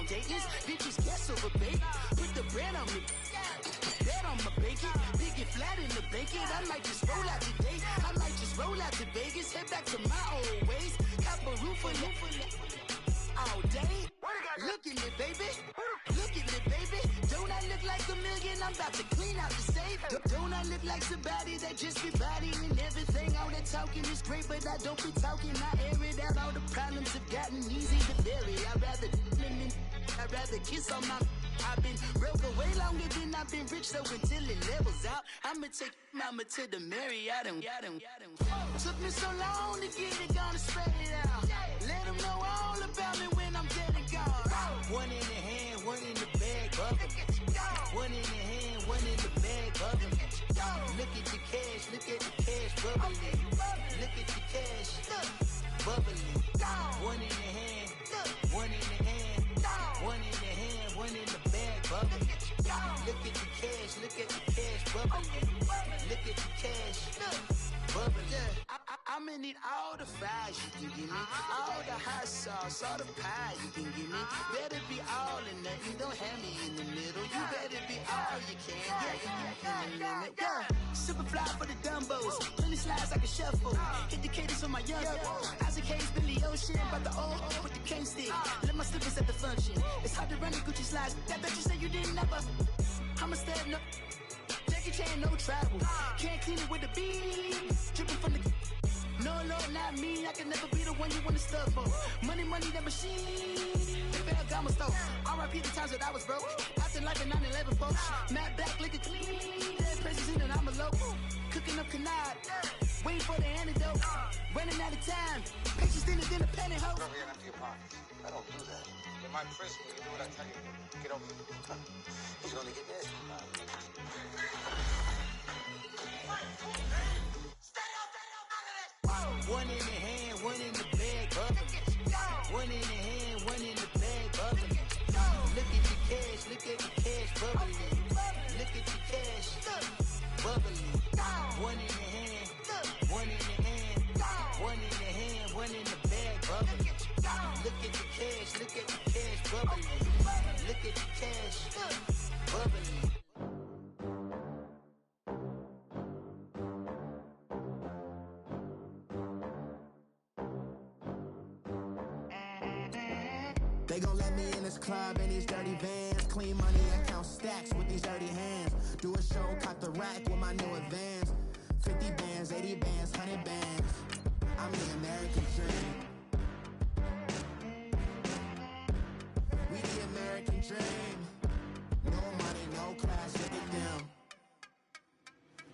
Dayton's. Bitches guess over bait. Put the bread on me. Bet on my bacon. Big and flat in the blanket. I might just roll out today. I might just roll out to Vegas. Head back to my old ways. Cop a roof for all day. Look at me, baby. Look at me, baby. Don't I look like a million? I'm about to clean out the safe. Don't I look like somebody that just be bodying everything? All that talking is great, but I don't be talking. I air it out. All the problems have gotten easy to bury. I'd rather kiss on my. I've been broke way longer than I've been rich, so until it levels out, I'ma take mama to the Marriott and took me so long to get it, gonna spread it out. Let them know all about me when I'm dead and gone. One in the hand, one in the bag, bubbling. One in the hand, one in the bag, bubbling. Look at the cash, bubbling. Look at the cash, bubbling. One in the hand, one in the hand, one in the hand, one in the bag, bubbling. Look at the cash, bubbling. Look at the cash, bubbling. I'ma need all the fries you can give me, all the hot sauce, all the pie you can give me. Better be all or nothing, don't have me in the middle. You better be all you can, yeah. Super fly for the Dumbos, plenty slides like a shuffle. Hit the cadence for my young Isaac Hayes, Billy Ocean, but the old with the cane stick. Let my slippers at the function. It's hard to run the Gucci slides. That bet you say you didn't never. I'ma step no. Jackie Chan, no travel. Can't clean it with the beat. Dripping from the. No, Lord, not me. I can never be the one you want to stuff for. Money, that machine. They fell down my stove. R.I.P. the times that I was broke. Acting like a 9/11 folks. Matte black, liquor clean. Dead president and I'm a local. Cooking up canard. Waiting for the antidote. Running out of time. Patience thinner than a pantyhose. Over here and empty your pockets. I don't do that. In my prison, you do what I tell you. Get over here. He's gonna get this. One in the hand, one in the bag, bubbling. One in the hand, one in the bag, bubbling. Look at the cash, bubbling. Look at the cash, bubbling. One in the hand, one in the hand, one in the hand, one in the bag, bubbling. Look at the cash, bubbling. Look at the cash, bubbling. They gon' let me in this club in these dirty vans. Clean money and count stacks with these dirty hands. Do a show, cut the rack with my new advance. 50 bands, 80 bands, 100 bands. I'm the American dream. We the American dream. No money, no class, look at them.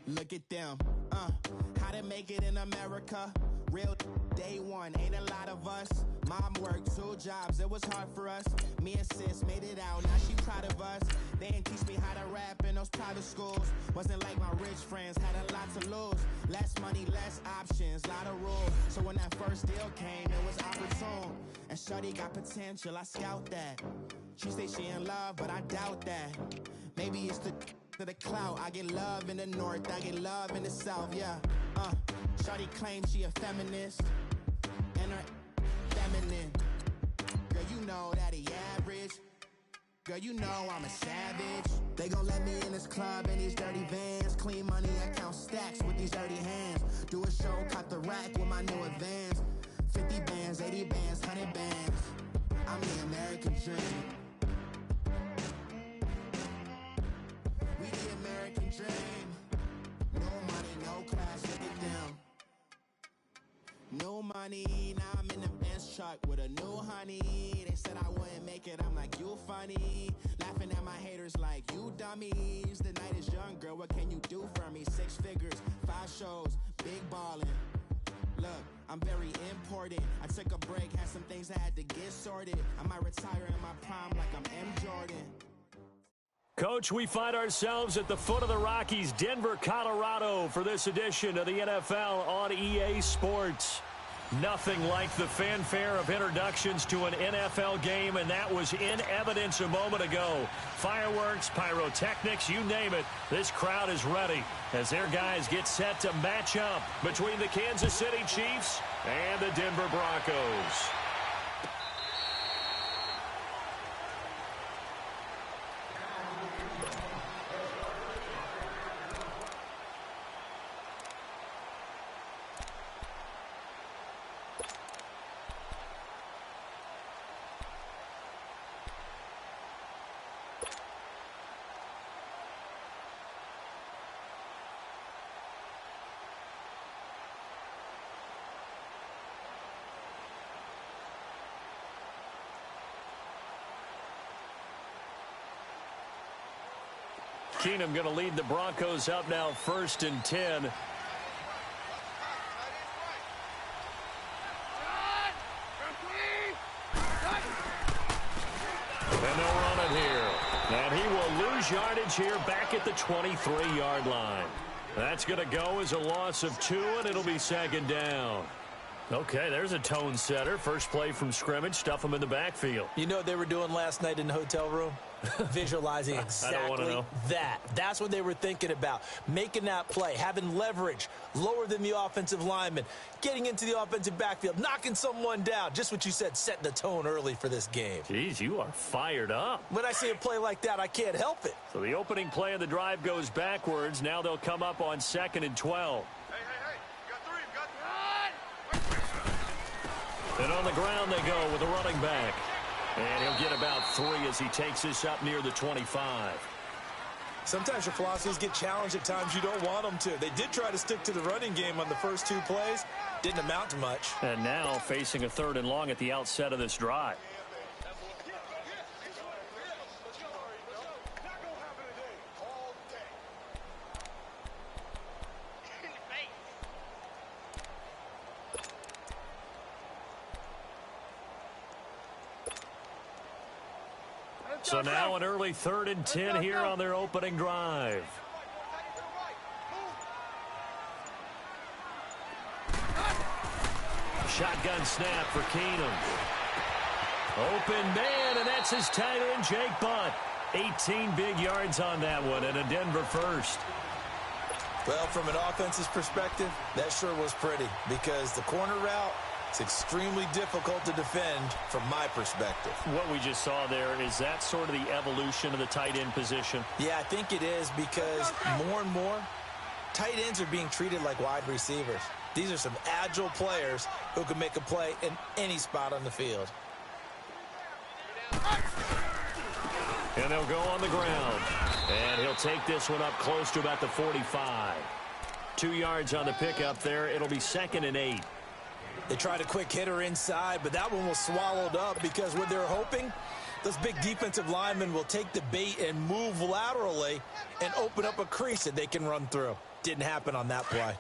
Look at them, how to make it in America. Real day one, ain't a lot of us. Mom worked 2 jobs, it was hard for us. Me and sis made it out, now she proud of us. They didn't teach me how to rap in those private schools. Wasn't like my rich friends, had a lot to lose. Less money, less options, lot of rules. So when that first deal came, it was opportune. And shorty got potential, I scout that. She say she in love, but I doubt that. Maybe it's to the clout. I get love in the north, I get love in the south, yeah. Shorty claims she a feminist, and her feminine. Girl, you know that he average. Girl, you know I'm a savage. They gon' let me in this club in these dirty vans. Clean money, I count stacks with these dirty hands. Do a show, cut the rack with my new advance. 50 bands, 80 bands, 100 bands. I'm the American dream. We the American dream. No money, no class, look at them. No money, now I'm in the Benz truck with a new honey. They said I wouldn't make it, I'm like, you funny. Laughing at my haters like, you dummies. The night is young, girl, what can you do for me? 6 figures, 5 shows, big ballin'. Look, I'm very important. I took a break, had some things I had to get sorted. I might retire in my prime like I'm M. Jordan. Coach, we find ourselves at the foot of the Rockies, Denver, Colorado, for this edition of the NFL on EA Sports. Nothing like the fanfare of introductions to an NFL game, and that was in evidence a moment ago. Fireworks, pyrotechnics, you name it, this crowd is ready as their guys get set to match up between the Kansas City Chiefs and the Denver Broncos. Keenum going to lead the Broncos up now 1st and 10. And they'll run it here. And he will lose yardage here back at the 23-yard line. That's going to go as a loss of 2, and it'll be 2nd down. Okay, there's a tone setter. First play from scrimmage, stuff them in the backfield. You know what they were doing last night in the hotel room? Visualizing exactly that. That's what they were thinking about. Making that play, having leverage, lower than the offensive lineman, getting into the offensive backfield, knocking someone down. Just what you said, setting the tone early for this game. Jeez, you are fired up. When I see a play like that, I can't help it. So the opening play of the drive goes backwards. Now they'll come up on 2nd and 12. And on the ground they go with a running back. And he'll get about 3 as he takes this up near the 25. Sometimes your philosophies get challenged at times you don't want them to. They did try to stick to the running game on the first 2 plays. Didn't amount to much. And now facing a 3rd and long at the outset of this drive. So now an early 3rd and 10 here on their opening drive. Shotgun snap for Keenum. Open man, and that's his tight end, Jake Butt. 18 big yards on that one, and a Denver first. Well, from an offense's perspective, that sure was pretty because the corner route, it's extremely difficult to defend from my perspective. What we just saw there, is that sort of the evolution of the tight end position? Yeah, I think it is because more and more, tight ends are being treated like wide receivers. These are some agile players who can make a play in any spot on the field. And they'll go on the ground. And he'll take this one up close to about the 45. 2 yards on the pickup there. It'll be 2nd and 8. They tried a quick hitter inside, but that one was swallowed up because what they're hoping, those big defensive linemen will take the bait and move laterally and open up a crease that they can run through. Didn't happen on that play.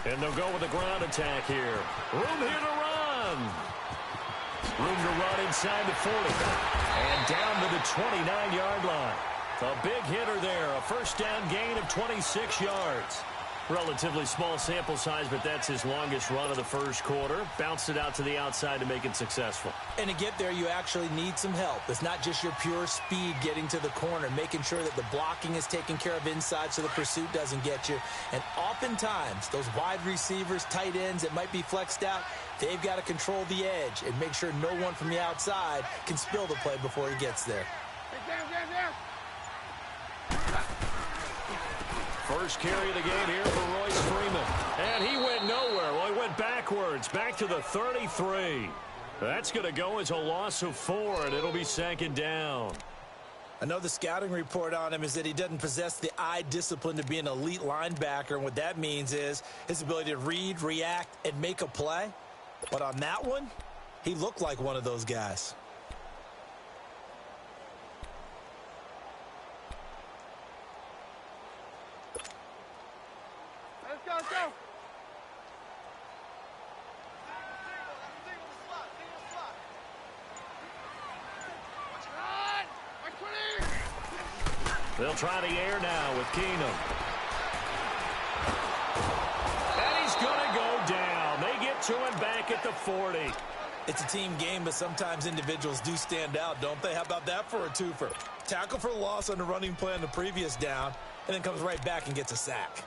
And they'll go with a ground attack here. Room here to run. Room to run inside the 40. And down to the 29-yard line. A big hitter there. A first down gain of 26 yards. Relatively small sample size, but that's his longest run of the first quarter. Bounced it out to the outside to make it successful. And to get there, you actually need some help. It's not just your pure speed getting to the corner, making sure that the blocking is taken care of inside so the pursuit doesn't get you. And oftentimes, those wide receivers, tight ends that might be flexed out, they've got to control the edge and make sure no one from the outside can spill the play before he gets there. First carry of the game here for Royce Freeman. And he went nowhere. Well, he went backwards, back to the 33. That's going to go as a loss of 4, and it'll be 2nd down. I know the scouting report on him is that he doesn't possess the eye discipline to be an elite linebacker, and what that means is his ability to read, react, and make a play. But on that one, he looked like one of those guys. Let's go. They'll try the air now with Keenum. And he's going to go down. They get to him back at the 40. It's a team game, but sometimes individuals do stand out, don't they? How about that for a twofer? Tackle for loss on the running play on the previous down, and then comes right back and gets a sack.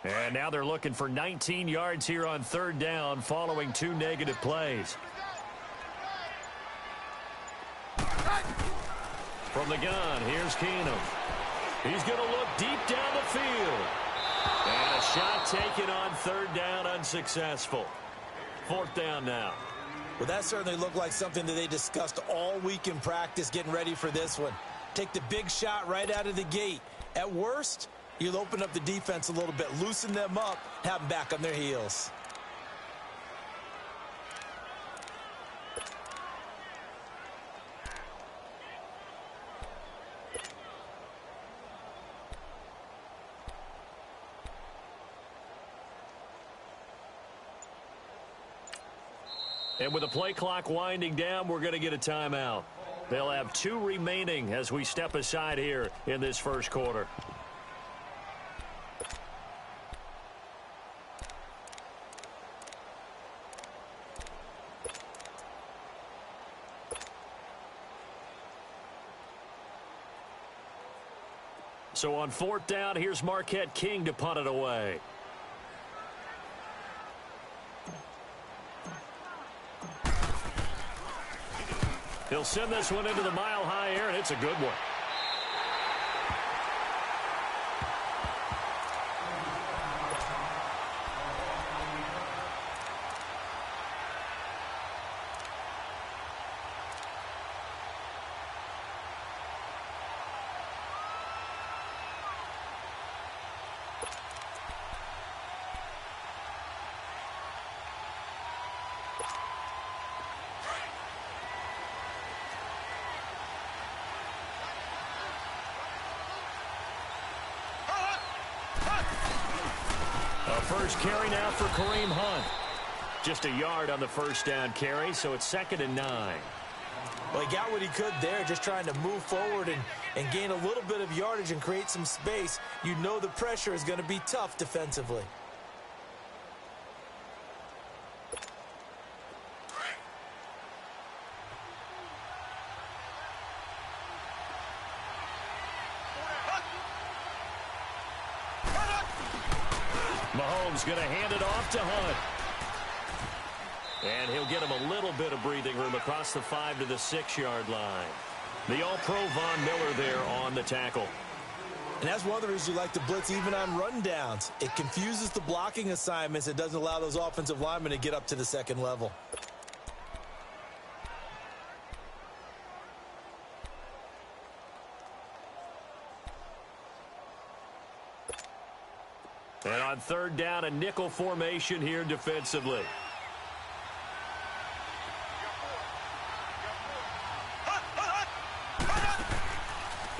And now they're looking for 19 yards here on 3rd down following 2 negative plays. From the gun, here's Keenum. He's going to look deep down the field. And a shot taken on third down, unsuccessful. Fourth down now. Well, that certainly looked like something that they discussed all week in practice getting ready for this one. Take the big shot right out of the gate. At worst, you'll open up the defense a little bit, loosen them up, have them back on their heels. And with the play clock winding down, we're going to get a timeout. They'll have 2 remaining as we step aside here in this first quarter. So on fourth down, here's Marquette King to punt it away. He'll send this one into the mile-high air, and it's a good one. First carry now for Kareem Hunt. Just a yard on the first down carry, so it's 2nd and 9. Well, he got what he could there, just trying to move forward and gain a little bit of yardage and create some space. You know the pressure is going to be tough defensively. Mahomes going to hand it off to Hunt. And he'll get him a little bit of breathing room across the 5 to the 6-yard line. The All-Pro Von Miller there on the tackle. And that's one of the reasons you like to blitz even on rundowns. It confuses the blocking assignments. It doesn't allow those offensive linemen to get up to the second level. And on third down, a nickel formation here defensively.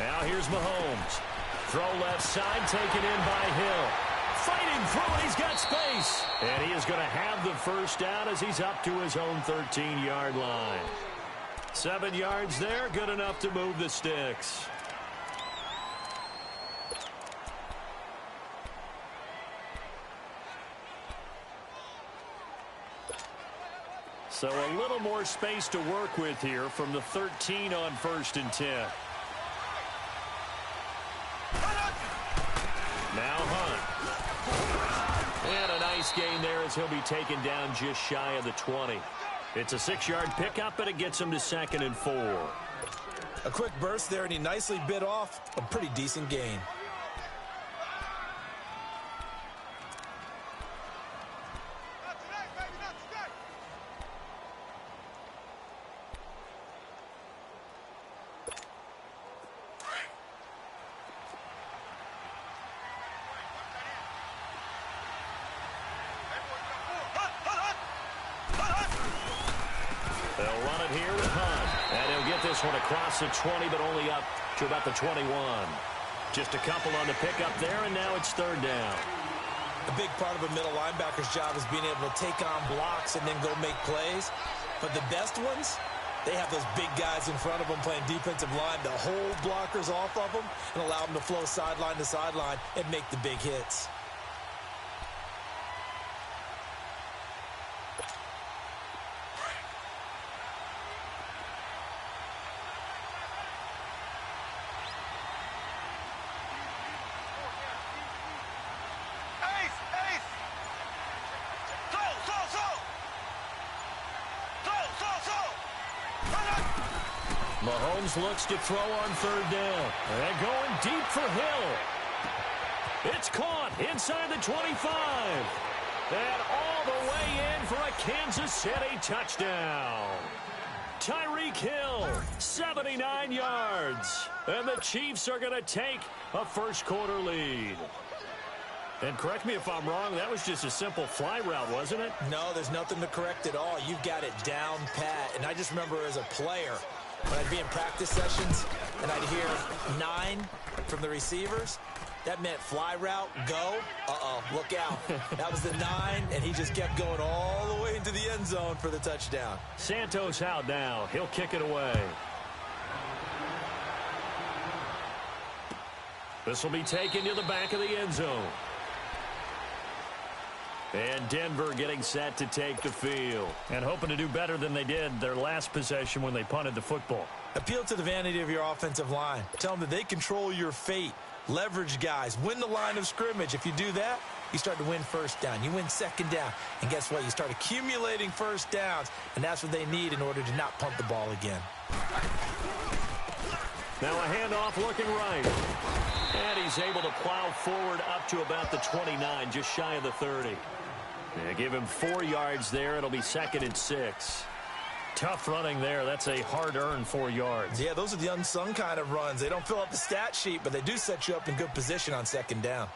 Now here's Mahomes. Throw left side, taken in by Hill. Fighting through it, he's got space. And he is going to have the first down as he's up to his own 13-yard line. 7 yards there, good enough to move the sticks. So a little more space to work with here from the 13 on 1st and 10. Now Hunt. And a nice gain there as he'll be taken down just shy of the 20. It's a 6-yard pickup, and it gets him to 2nd and 4. A quick burst there, and he nicely bit off a pretty decent gain. One across the 20, but only up to about the 21. Just a couple on the pickup there, and now it's 3rd down. A big part of a middle linebacker's job is being able to take on blocks and then go make plays. But the best ones, they have those big guys in front of them playing defensive line to hold blockers off of them and allow them to flow sideline to sideline and make the big hits. Mahomes looks to throw on 3rd down. And going deep for Hill. It's caught inside the 25. And all the way in for a Kansas City touchdown. Tyreek Hill, 79 yards. And the Chiefs are going to take a first-quarter lead. And correct me if I'm wrong, that was just a simple fly route, wasn't it? No, there's nothing to correct at all. You've got it down pat. And I just remember as a player, when I'd be in practice sessions and I'd hear 9 from the receivers, that meant fly route, go. Uh-oh, look out. That was the 9, and he just kept going all the way into the end zone for the touchdown. Santos out now. He'll kick it away. This will be taken to the back of the end zone. And Denver getting set to take the field. And hoping to do better than they did their last possession when they punted the football. Appeal to the vanity of your offensive line. Tell them that they control your fate. Leverage guys. Win the line of scrimmage. If you do that, you start to win first down. You win second down. And guess what? You start accumulating first downs. And that's what they need in order to not punt the ball again. Now a handoff looking right. And he's able to plow forward up to about the 29, just shy of the 30. Yeah, give him 4 yards there. It'll be 2nd and 6. Tough running there. That's a hard-earned 4 yards. Yeah, those are the unsung kind of runs. They don't fill up the stat sheet, but they do set you up in good position on second down.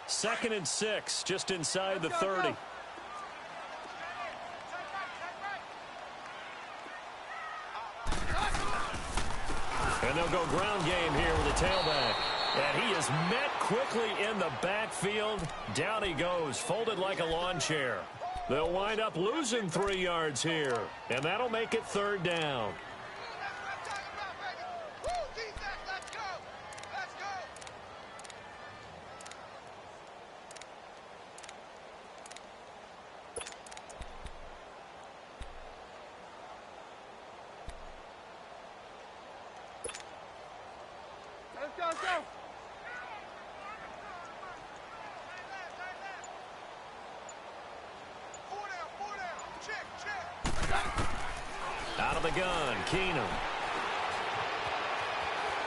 Second and 6, just inside the 30. And they'll go ground game here with a tailback. And he is met quickly in the backfield. Down he goes, folded like a lawn chair. They'll wind up losing 3 yards here. And that'll make it 3rd down. Let's go. Out of the gun, Keenum.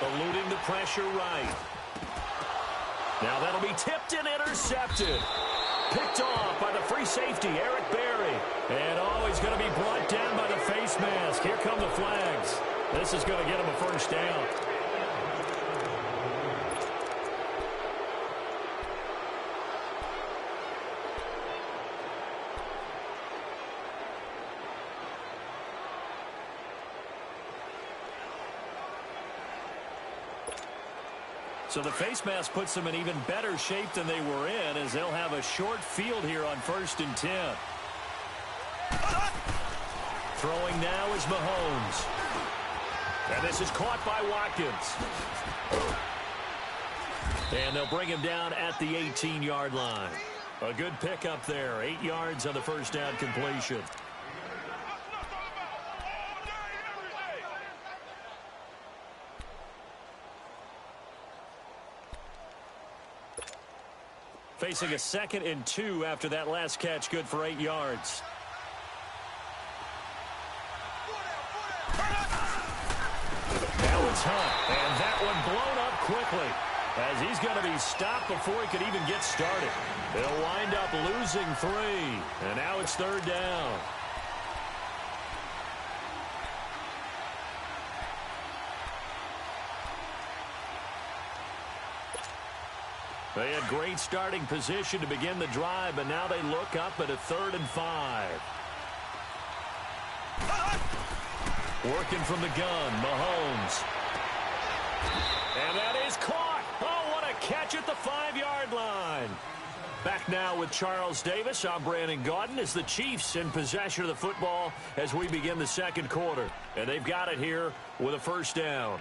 Eluding the pressure right. Now that'll be tipped and intercepted. Picked off by the free safety, Eric Berry. And he's going to be brought down by the face mask. Here come the flags. This is going to get him a first down. So the face mask puts them in even better shape than they were in, as they'll have a short field here on 1st and 10. Throwing now is Mahomes. And this is caught by Watkins. And they'll bring him down at the 18-yard line. A good pickup there. 8 yards on the first down completion. Facing a 2nd and 2 after that last catch, good for 8 yards. Now it's Hunt, and that one blown up quickly as he's going to be stopped before he could even get started. They'll wind up losing 3, and now it's 3rd down. They had great starting position to begin the drive, but now they look up at a 3rd and 5. Working from the gun, Mahomes. And that is caught. Oh, what a catch at the 5-yard line. Back now with Charles Davis. I'm Brandon Gaudin as the Chiefs in possession of the football as we begin the 2nd quarter. And they've got it here with a first down.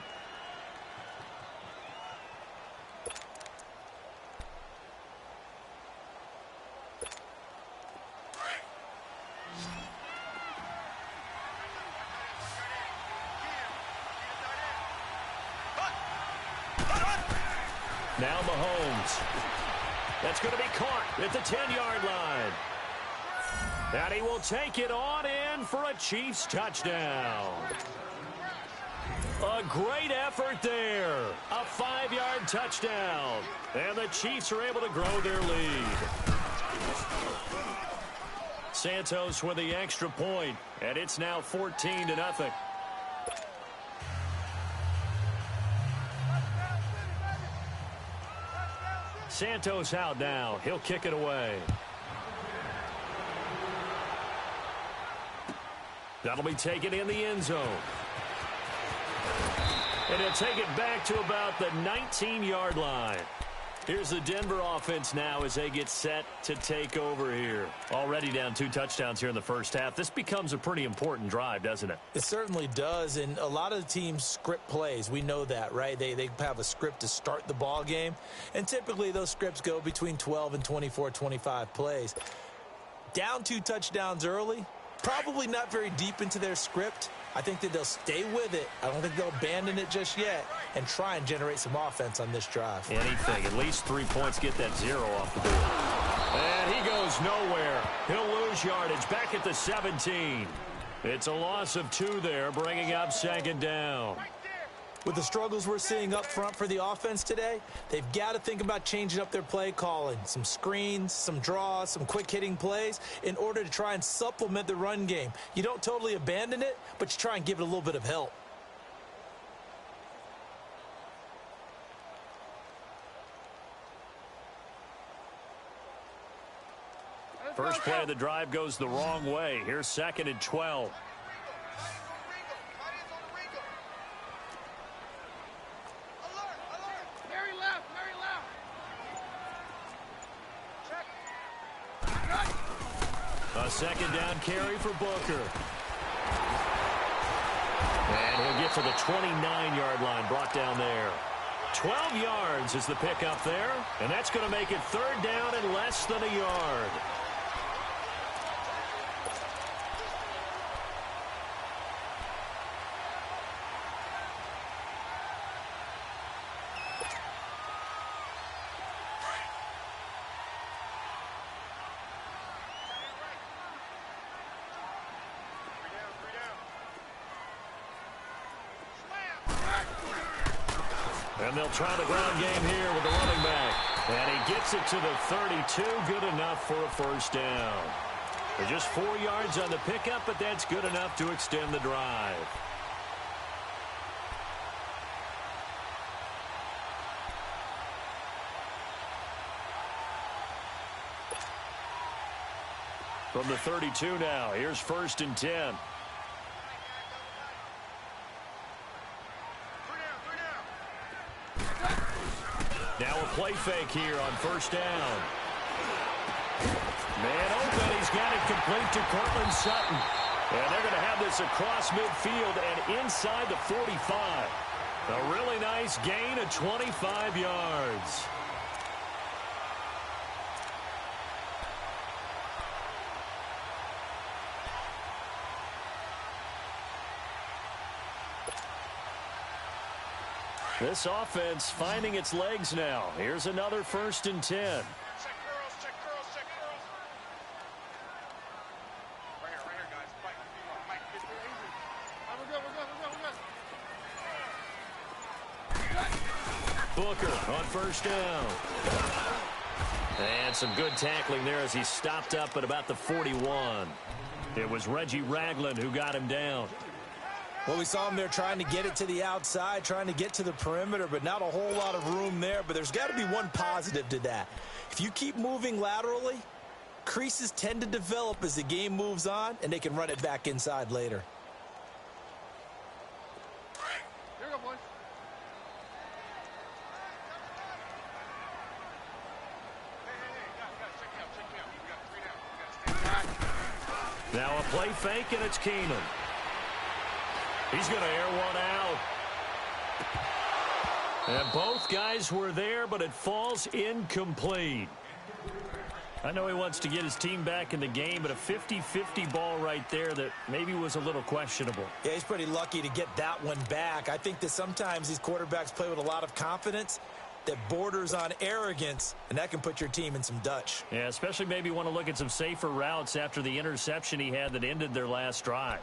Now Mahomes. That's going to be caught at the 10-yard line. And he will take it on in for a Chiefs touchdown. A great effort there. A 5-yard touchdown. And the Chiefs are able to grow their lead. Santos with the extra point, and it's now 14-0. Santos out now. He'll kick it away. That'll be taken in the end zone. And he'll take it back to about the 19-yard line. Here's the Denver offense now as they get set to take over here. Already down 2 touchdowns here in the first half. This becomes a pretty important drive, doesn't it? It certainly does, and a lot of the teams script plays. We know that, right? They have a script to start the ball game, and typically those scripts go between 12 and 24, 25 plays. Down 2 touchdowns early, probably not very deep into their script. I think that they'll stay with it. I don't think they'll abandon it just yet and try and generate some offense on this drive. Anything. At least 3 points. Get that 0 off the board. And he goes nowhere. He'll lose yardage back at the 17. It's a loss of 2 there, bringing up 2nd down. With the struggles we're seeing up front for the offense today, they've got to think about changing up their play calling. Some screens, some draws, some quick-hitting plays in order to try and supplement the run game. You don't totally abandon it, but you try and give it a little bit of help. First play of the drive goes the wrong way. Here's 2nd and 12. A 2nd down carry for Booker. And he'll get to the 29-yard line, brought down there. 12 yards is the pickup there, and that's going to make it 3rd down and less than a yard. And they'll try the ground game here with the running back. And he gets it to the 32. Good enough for a 1st down. They're just 4 yards on the pickup, but that's good enough to extend the drive. From the 32 now, here's 1st and 10. Now a play fake here on 1st down. Man open, he's got it complete to Cortland Sutton. And they're going to have this across midfield and inside the 45. A really nice gain of 25 yards. This offense finding its legs now. Here's another 1st and 10. Check girls, check girls, check girls. Right here, guys. Mike, get through easy. We're good. Booker on 1st down. And some good tackling there as he stopped up at about the 41. It was Reggie Ragland who got him down. Well, we saw him there trying to get it to the outside, trying to get to the perimeter, but not a whole lot of room there. But there's got to be one positive to that. If you keep moving laterally, creases tend to develop as the game moves on, and they can run it back inside later. Here we go, boys. Hey, guys, check me out. We got 3 down. We got to stand back. Now a play fake, and it's Keenan. He's going to air one out. And both guys were there, but it falls incomplete. I know he wants to get his team back in the game, but a 50-50 ball right there that maybe was a little questionable. Yeah, he's pretty lucky to get that one back. I think that sometimes these quarterbacks play with a lot of confidence that borders on arrogance, and that can put your team in some Dutch. Yeah, especially maybe want to look at some safer routes after the interception he had that ended their last drive.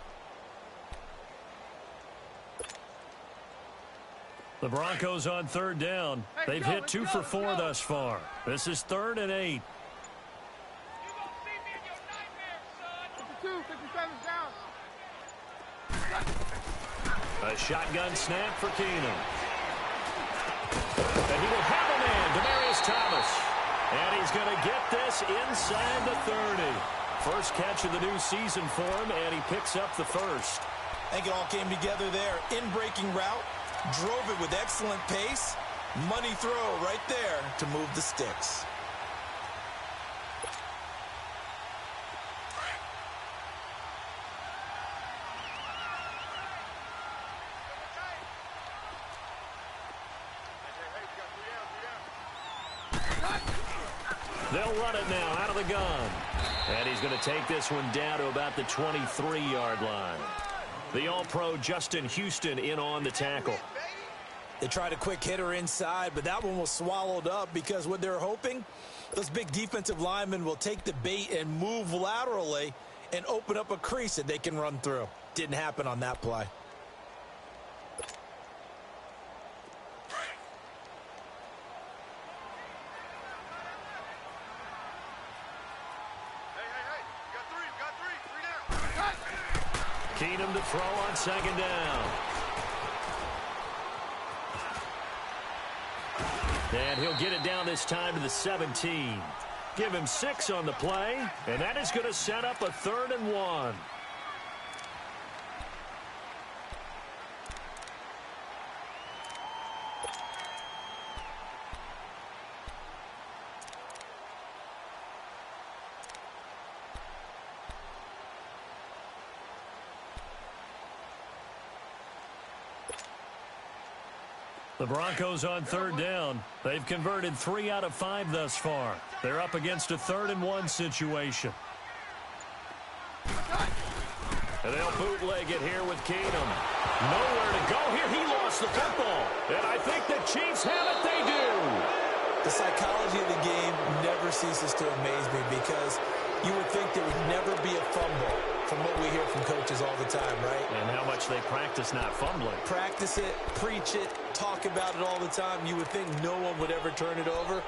The Broncos on third down. They've hit 2 for 4 thus far. This is 3rd and 8. You gonna see me in your nightmares, son. 52, 57's down. A shotgun snap for Keenum. And he will have a man, Demaryius Thomas. And he's going to get this inside the 30. First catch of the new season for him, and he picks up the first. I think it all came together there. In-breaking route, drove it with excellent pace. Money throw right there to move the sticks. They'll run it now out of the gun. And he's going to take this one down to about the 23-yard line. The All-Pro Justin Houston in on the tackle. They tried a quick hitter inside, but that one was swallowed up because what they're hoping, those big defensive linemen will take the bait and move laterally and open up a crease that they can run through. Didn't happen on that play. Keenum to throw on second down. And he'll get it down this time to the 17. Give him 6 on the play, and that is going to set up a 3rd and 1. The Broncos on third down. They've converted 3 out of 5 thus far. They're up against a 3rd and 1 situation. And they'll bootleg it here with Keenum. Nowhere to go here. He lost the football. And I think the Chiefs have it. They do. The psychology of the game never ceases to amaze me because you would think there would never be a fumble from what we hear from coaches all the time, right? And how much they practice not fumbling. Practice it, preach it, talk about it all the time. You would think no one would ever turn it over.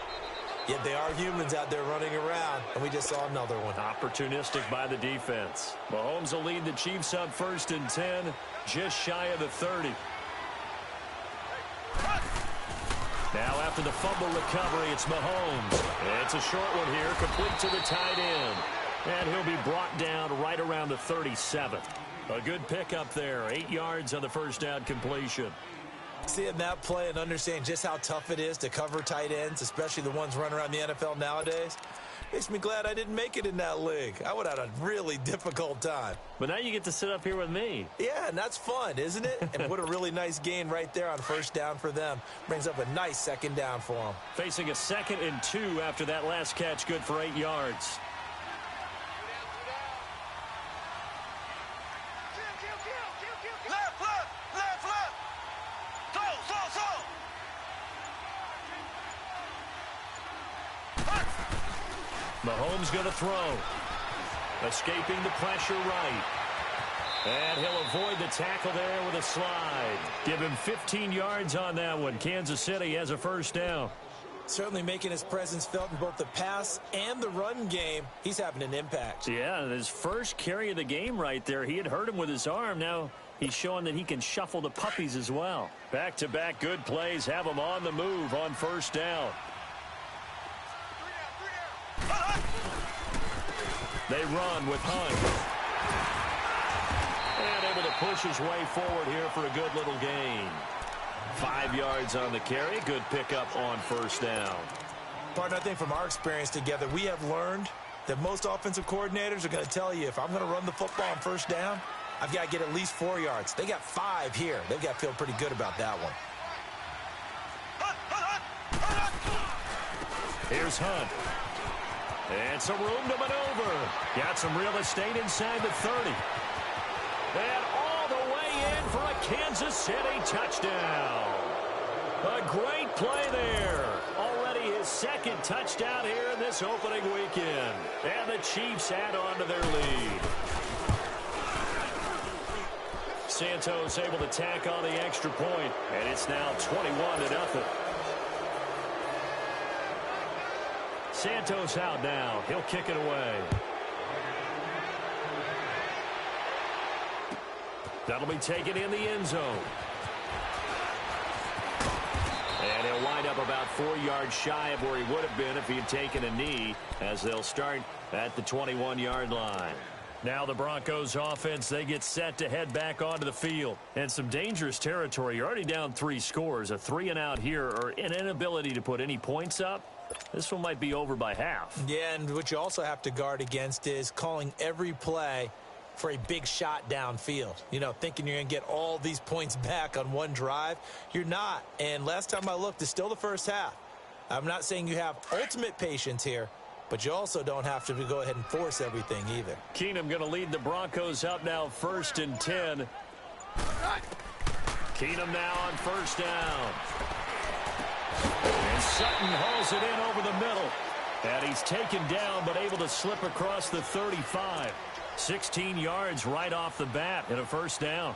Yet they are humans out there running around, and we just saw another one. Opportunistic by the defense. Mahomes will lead the Chiefs up 1st and 10, just shy of the 30. Now after the fumble recovery, it's Mahomes. It's a short one here, complete to the tight end. And he'll be brought down right around the 37. A good pickup there, 8 yards on the first down completion. Seeing that play and understand just how tough it is to cover tight ends, especially the ones running around the NFL nowadays, makes me glad I didn't make it in that league. I would have had a really difficult time. But now you get to sit up here with me. Yeah, and that's fun, isn't it? And what a really nice gain right there on first down for them. Brings up a nice second down for them. Facing a 2nd and 2 after that last catch, good for 8 yards. Mahomes going to throw. Escaping the pressure right. And he'll avoid the tackle there with a slide. Give him 15 yards on that one. Kansas City has a first down. Certainly making his presence felt in both the pass and the run game. He's having an impact. Yeah, his first carry of the game right there. He had hurt him with his arm. Now he's showing that he can shuffle the puppies as well. Back-to-back good plays have him on the move on first down. They run with Hunt. And able to push his way forward here for a good little gain. 5 yards on the carry. Good pickup on first down. Partner, I think from our experience together, we have learned that most offensive coordinators are going to tell you, if I'm going to run the football on first down, I've got to get at least 4 yards. They got 5 here. They've got to feel pretty good about that one. Here's Hunt. And some room to maneuver. Got some real estate inside the 30. And all the way in for a Kansas City touchdown. A great play there. Already his 2nd touchdown here in this opening weekend. And the Chiefs add on to their lead. Santos able to tack on the extra point, and it's now 21-0. Santos out now. He'll kick it away. That'll be taken in the end zone. And he'll wind up about 4 yards shy of where he would have been if he had taken a knee, as they'll start at the 21-yard line. Now the Broncos offense, they get set to head back onto the field. And some dangerous territory. You're already down 3 scores. A 3-and-out here, or an inability to put any points up. This one might be over by half. Yeah, and what you also have to guard against is calling every play for a big shot downfield. You know, thinking you're going to get all these points back on one drive. You're not. And last time I looked, it's still the first half. I'm not saying you have ultimate patience here, but you also don't have to go ahead and force everything either. Keenum going to lead the Broncos up now 1st and 10. Keenum now on 1st down. And Sutton hauls it in over the middle. And he's taken down but able to slip across the 35. 16 yards right off the bat and a 1st down.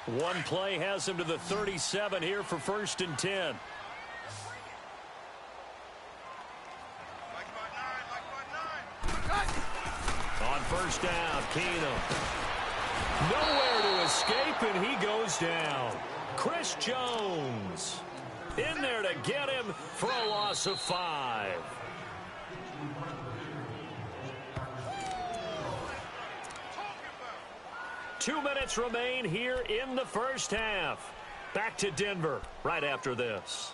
One play has him to the 37 here for 1st and 10. On 1st down, Keenum. Nowhere to escape, and he goes down. Chris Jones in there to get him for a loss of 5. Two minutes remain here in the 1st half. Back to Denver right after this.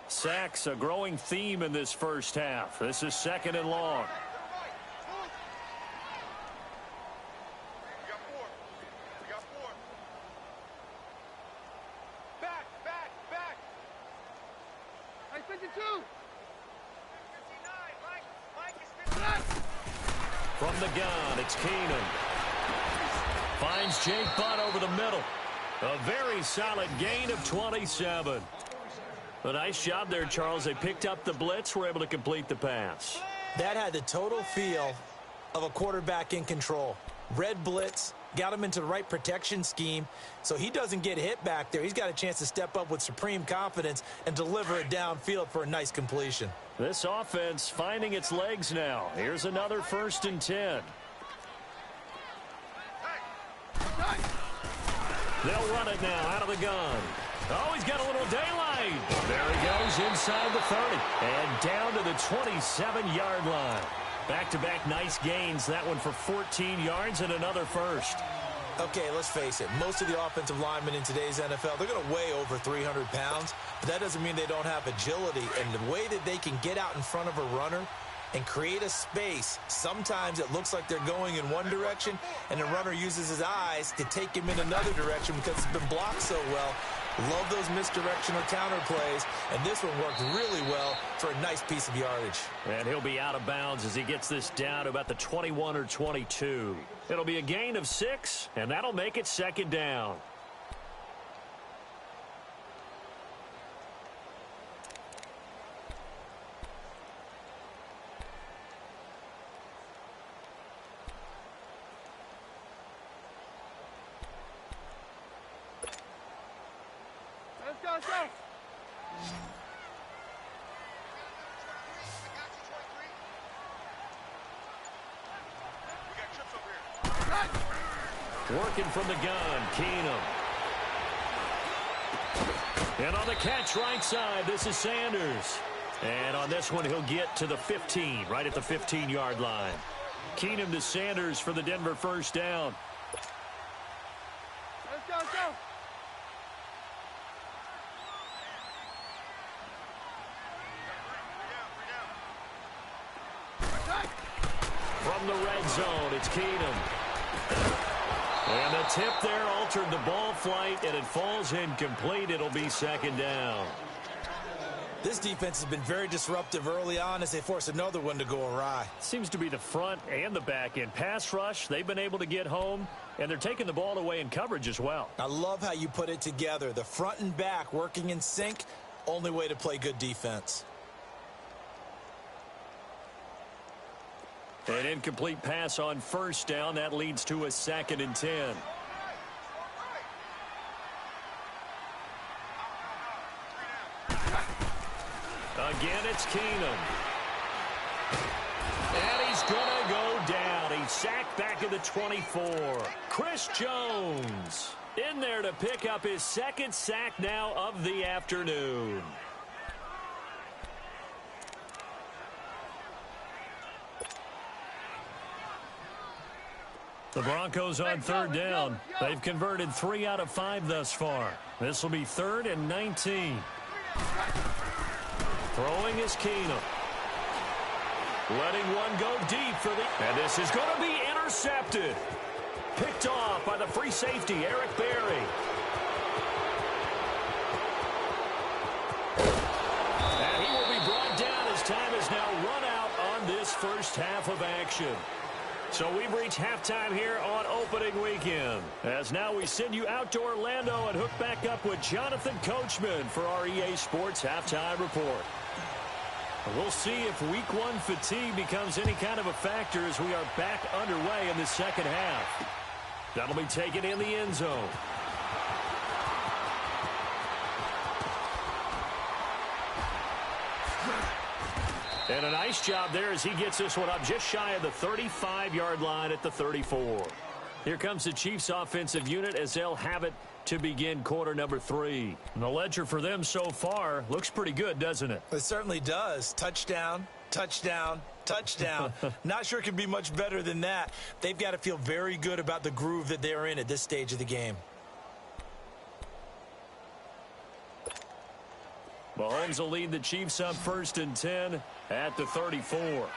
Sacks, a growing theme in this 1st half. This is 2nd and long. Back. I sent you 2. From the gun, it's Keenum. Finds Jake Butt over the middle. A very solid gain of 27. A nice job there, Charles. They picked up the blitz, were able to complete the pass. That had the total feel of a quarterback in control. Red blitz, got him into the right protection scheme, so he doesn't get hit back there. He's got a chance to step up with supreme confidence and deliver it downfield for a nice completion. This offense finding its legs now. Here's another 1st and 10. They'll run it now out of the gun. Oh, he's got a little daylight. There he goes inside the 30 and down to the 27-yard line. Back-to-back nice gains. That one for 14 yards and another 1st. Okay, let's face it. Most of the offensive linemen in today's NFL, they're going to weigh over 300 pounds, but that doesn't mean they don't have agility. And the way that they can get out in front of a runner and create a space, sometimes it looks like they're going in one direction, and the runner uses his eyes to take him in another direction because it's been blocked so well. Love those misdirection or counter plays, and this one worked really well for a nice piece of yardage. And he'll be out of bounds as he gets this down to about the 21 or 22. It'll be a gain of 6, and that'll make it 2nd down. Let's go. Working from the gun, Keenum. And on the catch right side, this is Sanders. And on this one, he'll get to the 15, right at the 15-yard line. Keenum to Sanders for the Denver 1st down. Let's go. From the red zone, it's Keenum. And the tip there altered the ball flight, and it falls incomplete. It'll be 2nd down. This defense has been very disruptive early on as they force another one to go awry. Seems to be the front and the back end. Pass rush, they've been able to get home, and they're taking the ball away in coverage as well. I love how you put it together. The front and back working in sync, only way to play good defense. An incomplete pass on first down. That leads to a 2nd and 10. Again, it's Keenum. And he's going to go down. He's sacked back at the 24. Chris Jones in there to pick up his 2nd sack now of the afternoon. The Broncos on 3rd down. They've converted 3 out of 5 thus far. This will be 3rd and 19. Throwing is Keenum. Letting one go deep for the... And this is going to be intercepted. Picked off by the free safety, Eric Berry. And he will be brought down as time has now run out on this first half of action. So we've reached halftime here on opening weekend. As now we send you out to Orlando and hook back up with Jonathan Coachman for our EA Sports Halftime Report. We'll see if Week 1 fatigue becomes any kind of a factor as we are back underway in the second half. That'll be taken in the end zone. And a nice job there as he gets this one up just shy of the 35-yard line at the 34. Here comes the Chiefs offensive unit as they'll have it to begin quarter number 3. And the ledger for them so far looks pretty good, doesn't it? It certainly does. Touchdown, touchdown, touchdown. Not sure it can be much better than that. They've got to feel very good about the groove that they're in at this stage of the game. Mahomes will lead the Chiefs up 1st and 10 at the 34.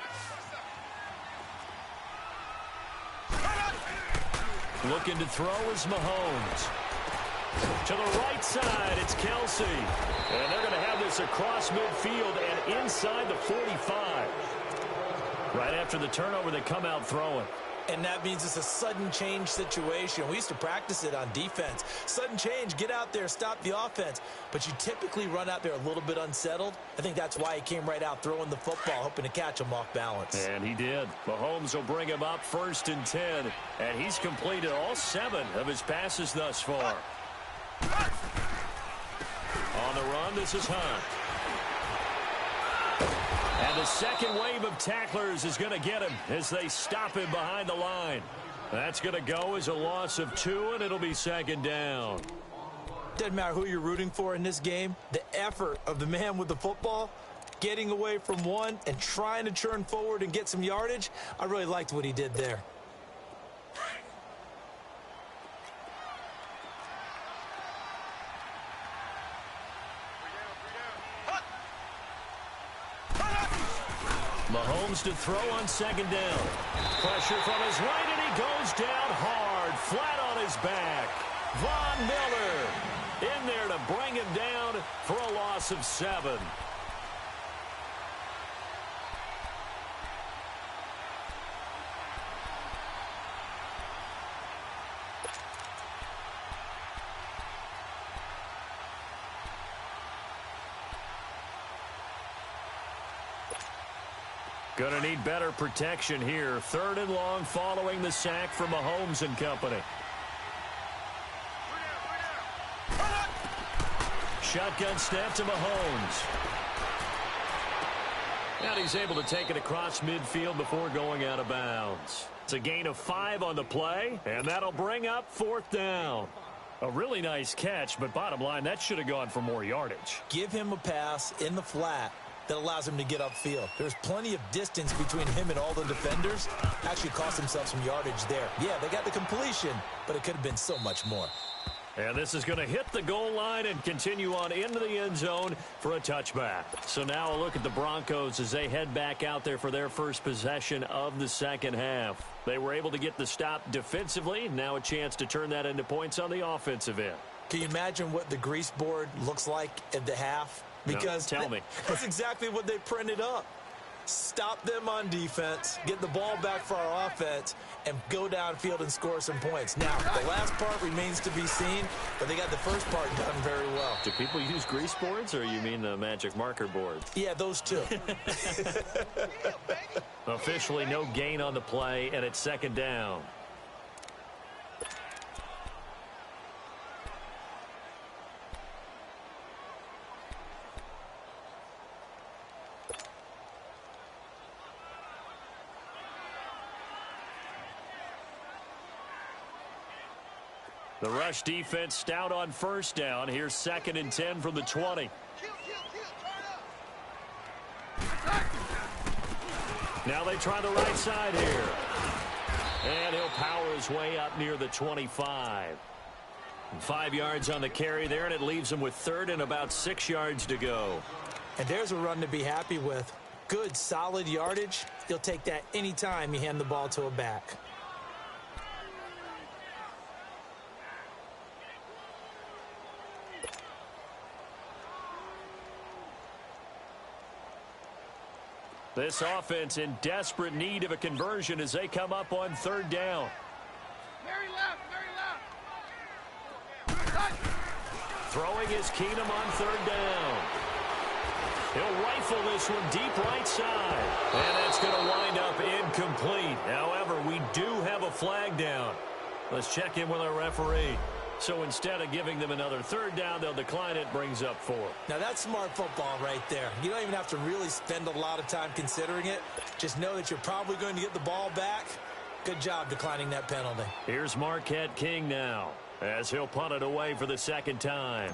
Looking to throw is Mahomes. To the right side, it's Kelsey. And they're going to have this across midfield and inside the 45. Right after the turnover, they come out throwing. And that means it's a sudden change situation. We used to practice it on defense. Sudden change, get out there, stop the offense. But you typically run out there a little bit unsettled. I think that's why he came right out throwing the football, hoping to catch him off balance. And he did. Mahomes will bring him up 1st and 10. And he's completed all 7 of his passes thus far. On the run, this is Hunt. And the second wave of tacklers is going to get him as they stop him behind the line. That's going to go as a loss of 2, and it'll be 2nd down. Doesn't matter who you're rooting for in this game. The effort of the man with the football, getting away from one and trying to churn forward and get some yardage, I really liked what he did there. Mahomes to throw on 2nd down. Pressure from his right, and he goes down hard, flat on his back. Von Miller in there to bring him down for a loss of 7. Going to need better protection here. 3rd and long following the sack from Mahomes and company. Shotgun snap to Mahomes. And he's able to take it across midfield before going out of bounds. It's a gain of 5 on the play, and that'll bring up 4th down. A really nice catch, but bottom line, that should have gone for more yardage. Give him a pass in the flat that allows him to get upfield. There's plenty of distance between him and all the defenders. Actually cost himself some yardage there. Yeah, they got the completion, but it could have been so much more. And this is going to hit the goal line and continue on into the end zone for a touchback. So now a look at the Broncos as they head back out there for their first possession of the second half. They were able to get the stop defensively. Now a chance to turn that into points on the offensive end. Can you imagine what the grease board looks like at the half? Because no, tell me. That's exactly what they printed up. Stop them on defense, get the ball back for our offense, and go downfield and score some points. Now, the last part remains to be seen, but they got the first part done very well. Do people use grease boards, or you mean the magic marker boards? Yeah, those two. Officially no gain on the play, and it's second down. The rush defense stout on first down. Here's 2nd and 10 from the 20. Now they try the right side here. And he'll power his way up near the 25. 5 yards on the carry there, and it leaves him with 3rd and about 6 yards to go. And there's a run to be happy with. Good, solid yardage. You'll take that anytime you hand the ball to a back. This offense in desperate need of a conversion as they come up on 3rd down. Very left, very left. Throwing is Keenum on 3rd down. He'll rifle this one deep right side. And that's going to wind up incomplete. However, we do have a flag down. Let's check in with our referee. So instead of giving them another 3rd down, they'll decline it, brings up 4. Now that's smart football right there. You don't even have to really spend a lot of time considering it. Just know that you're probably going to get the ball back. Good job declining that penalty. Here's Marquette King now, as he'll punt it away for the 2nd time.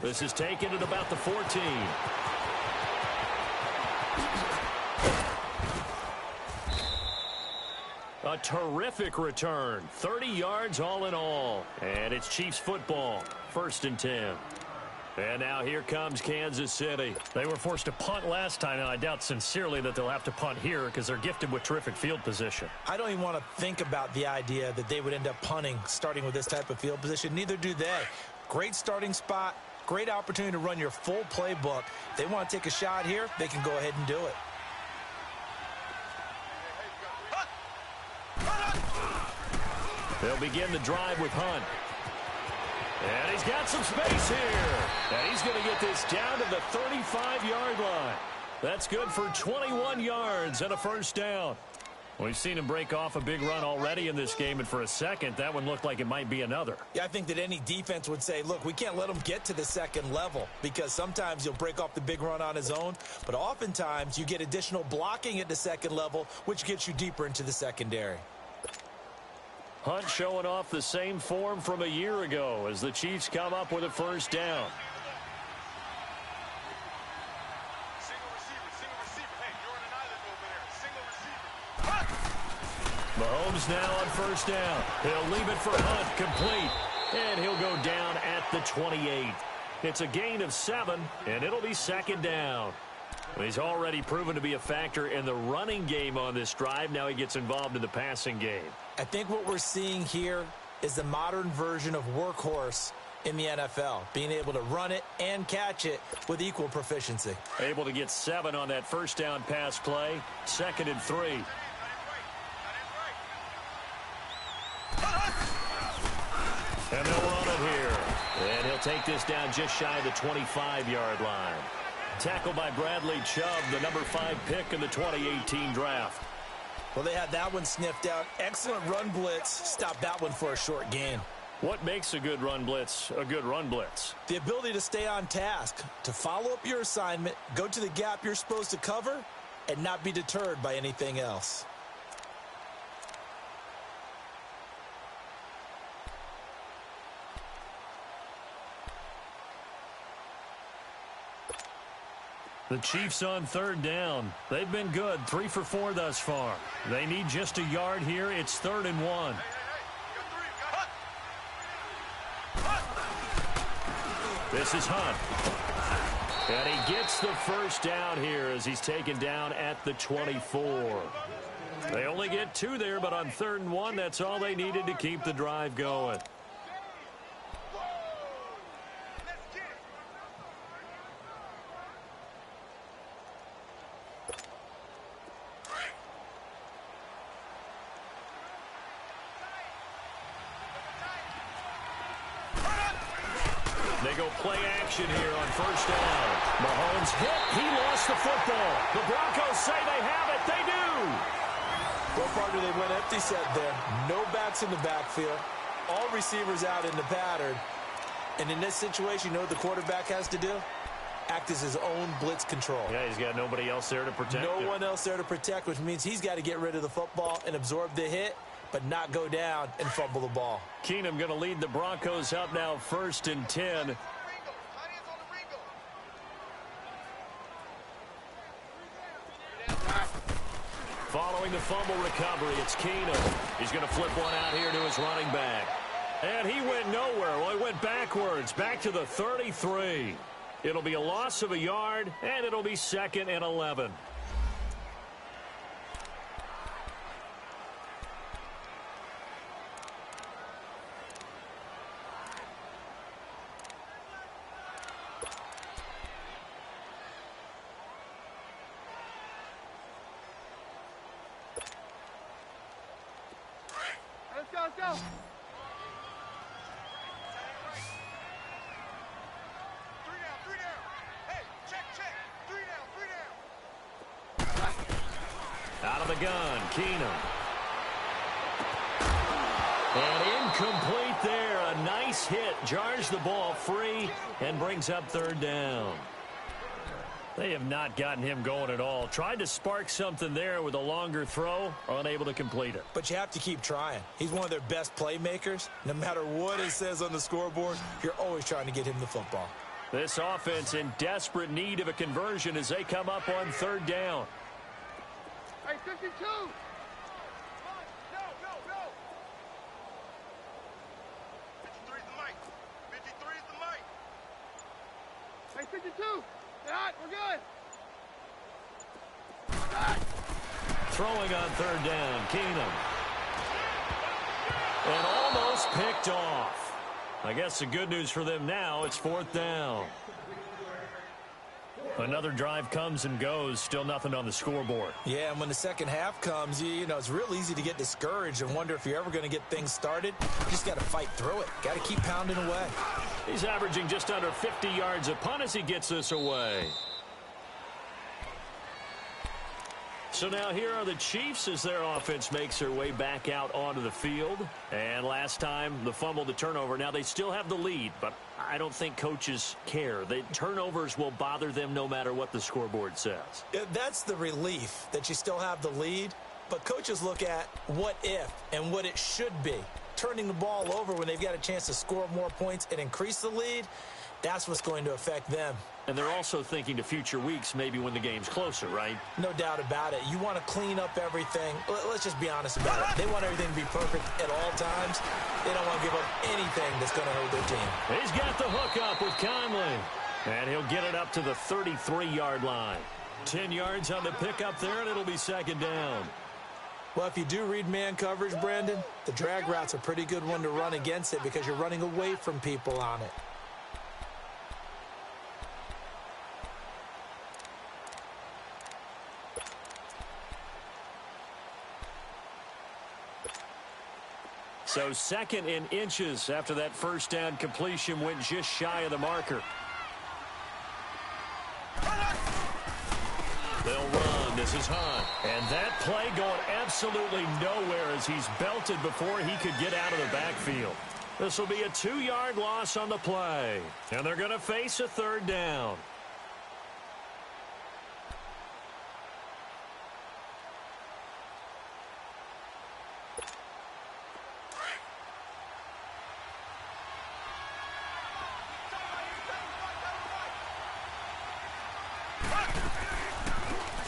This is taken at about the 14. A terrific return. 30 yards all in all. And it's Chiefs football. 1st and 10. And now here comes Kansas City. They were forced to punt last time, and I doubt sincerely that they'll have to punt here because they're gifted with terrific field position. I don't even want to think about the idea that they would end up punting starting with this type of field position. Neither do they. Great starting spot. Great opportunity to run your full playbook. If they want to take a shot here, they can go ahead and do it. They'll begin the drive with Hunt. And he's got some space here. And he's going to get this down to the 35-yard line. That's good for 21 yards and a 1st down. We've seen him break off a big run already in this game, and for a second, that one looked like it might be another. Yeah, I think that any defense would say, look, we can't let him get to the 2nd level because sometimes he'll break off the big run on his own, but oftentimes you get additional blocking at the 2nd level, which gets you deeper into the secondary. Hunt showing off the same form from a year ago as the Chiefs come up with a 1st down. Mahomes now on 1st down. He'll leave it for Hunt, complete. And he'll go down at the 28. It's a gain of 7, and it'll be 2nd down. He's already proven to be a factor in the running game on this drive. Now he gets involved in the passing game. I think what we're seeing here is the modern version of workhorse in the NFL, being able to run it and catch it with equal proficiency. Able to get 7 on that 1st down pass play. 2nd and 3. And they'll run it here. And he'll take this down just shy of the 25-yard line. Tackled by Bradley Chubb, the number 5 pick in the 2018 draft. Well, they had that one sniffed out. Excellent run blitz. Stopped that one for a short gain. What makes a good run blitz a good run blitz? The ability to stay on task, to follow up your assignment, go to the gap you're supposed to cover, and not be deterred by anything else. The Chiefs on 3rd down. They've been good, 3 for 4 thus far. They need just a yard here. It's 3rd and 1. This is Hunt. And he gets the 1st down here as he's taken down at the 24. They only get 2 there, but on 3rd and 1, that's all they needed to keep the drive going. They go play action here on 1st down. Mahomes hit. He lost the football. The Broncos say they have it. They do. Well, partner, they went empty set there. No backs in the backfield. All receivers out in the pattern. And in this situation, you know what the quarterback has to do? Act as his own blitz control. Yeah, he's got nobody else there to protect him. No one else there to protect, which means he's got to get rid of the football and absorb the hit, but not go down and fumble the ball. Keenum going to lead the Broncos up now 1st and 10. Following the fumble recovery, it's Keenum. He's going to flip one out here to his running back. And he went nowhere. Well, he went backwards, back to the 33. It'll be a loss of a yard, and it'll be 2nd and 11. Let's go. Three down. Hey, check. 3 down. Out of the gun, Keenum. And incomplete there. A nice hit. Jars the ball free and brings up 3rd down. They have not gotten him going at all. Tried to spark something there with a longer throw. Unable to complete it. But you have to keep trying. He's one of their best playmakers. No matter what it says on the scoreboard, you're always trying to get him the football. This offense in desperate need of a conversion as they come up on 3rd down. Hey, 52. Go. 53 is the mic. 53 is the mic. Hey, 52. Get hot. We're good. Throwing on 3rd down, Keenum. And almost picked off. I guess the good news for them now, it's 4th down. Another drive comes and goes, still nothing on the scoreboard. Yeah, and when the second half comes, you know, it's real easy to get discouraged and wonder if you're ever going to get things started. You just got to fight through it. Got to keep pounding away. He's averaging just under 50 yards a punt as he gets this away. So now here are the Chiefs as their offense makes their way back out onto the field. And last time, the fumble, the turnover. Now they still have the lead, but I don't think coaches care. The turnovers will bother them no matter what the scoreboard says. That's the relief that you still have the lead. But coaches look at what if and what it should be. Turning the ball over when they've got a chance to score more points and increase the lead, that's what's going to affect them. And they're also thinking to future weeks, maybe when the game's closer, right? No doubt about it. You want to clean up everything. Let's just be honest about it. They want everything to be perfect at all times. They don't want to give up anything that's going to hurt their team. He's got the hook up with Conley. And he'll get it up to the 33-yard line. 10 yards on the pickup there, and it'll be 2nd down. Well, if you do read man coverage, Brandon, the drag route's a pretty good one to run against it because you're running away from people on it. So 2nd and inches after that first down completion went just shy of the marker. They'll run. This is Hunt. And that play going absolutely nowhere as he's belted before he could get out of the backfield. This will be a 2-yard loss on the play. And they're going to face a 3rd down.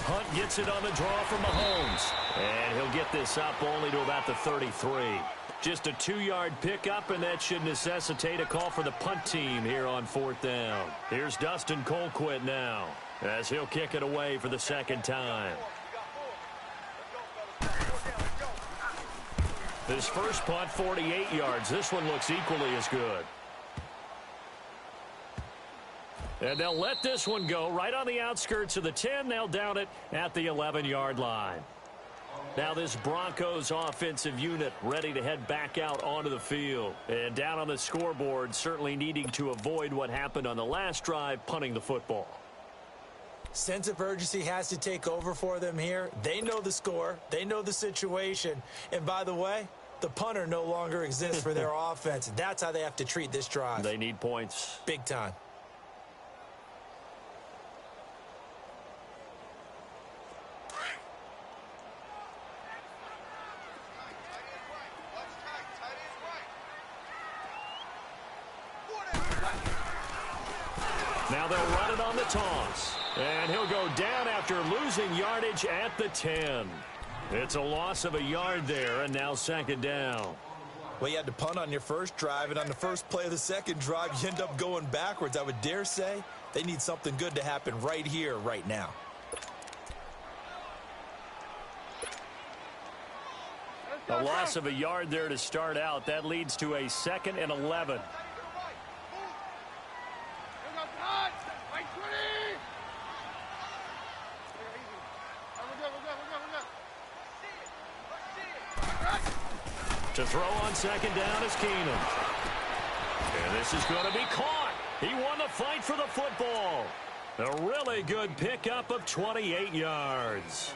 Hunt gets it on the draw from Mahomes. And he'll get this up only to about the 33. Just a 2-yard pickup, and that should necessitate a call for the punt team here on 4th down. Here's Dustin Colquitt now as he'll kick it away for the 2nd time. His first punt, 48 yards. This one looks equally as good. And they'll let this one go right on the outskirts of the 10. They'll down it at the 11-yard line. Now this Broncos offensive unit ready to head back out onto the field. And down on the scoreboard, certainly needing to avoid what happened on the last drive, punting the football. Sense of urgency has to take over for them here. They know the score. They know the situation. And by the way, the punter no longer exists for their offense. That's how they have to treat this drive. They need points. Big time. Now they'll run it on the toss. And he'll go down after losing yardage at the 10. It's a loss of a yard there, and now second down. Well, you had to punt on your first drive, and on the first play of the second drive, you end up going backwards. I would dare say they need something good to happen right here, right now. A loss of a yard there to start out. That leads to a 2nd and 11. To throw on second down is Keenum. And this is going to be caught. He won the fight for the football. A really good pickup of 28 yards.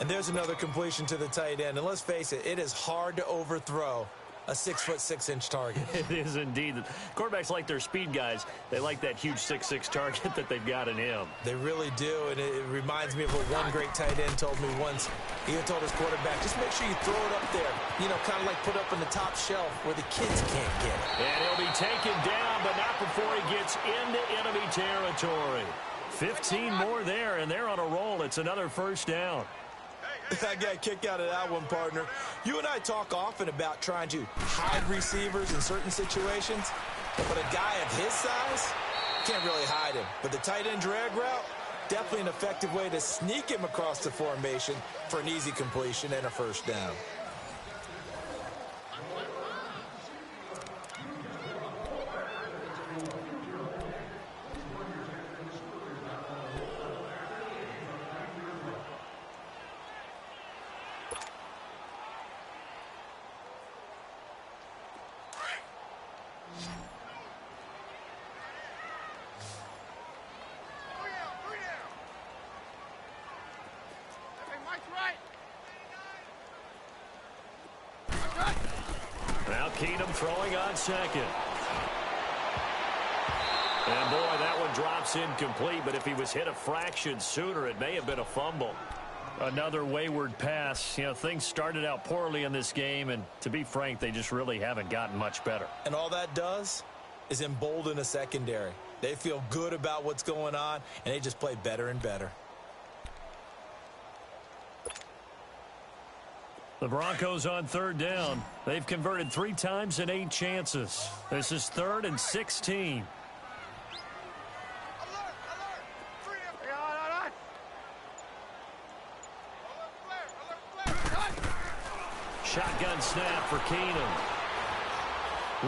And there's another completion to the tight end. And let's face it, it is hard to overthrow a 6'6" target. It is indeed. Quarterbacks like their speed guys. They like that huge 6'6" target that they've got in him. They really do, and it reminds me of what one great tight end told me once. He had told his quarterback, just make sure you throw it up there. You know, kind of like put up on the top shelf where the kids can't get it. And he'll be taken down, but not before he gets into enemy territory. 15 more there, and they're on a roll. It's another first down. I got a kick out of that one, partner. You and I talk often about trying to hide receivers in certain situations, but a guy of his size can't really hide him. But the tight end drag route, definitely an effective way to sneak him across the formation for an easy completion and a first down. Now Keenum throwing on second. And boy, that one drops incomplete, but if he was hit a fraction sooner, it may have been a fumble. Another wayward pass. You know, things started out poorly in this game, and to be frank, they just really haven't gotten much better. And all that does is embolden a secondary. They feel good about what's going on, and they just play better and better. The Broncos on third down. They've converted 3 times in 8 chances. This is 3rd and 16. Shotgun snap for Keenum.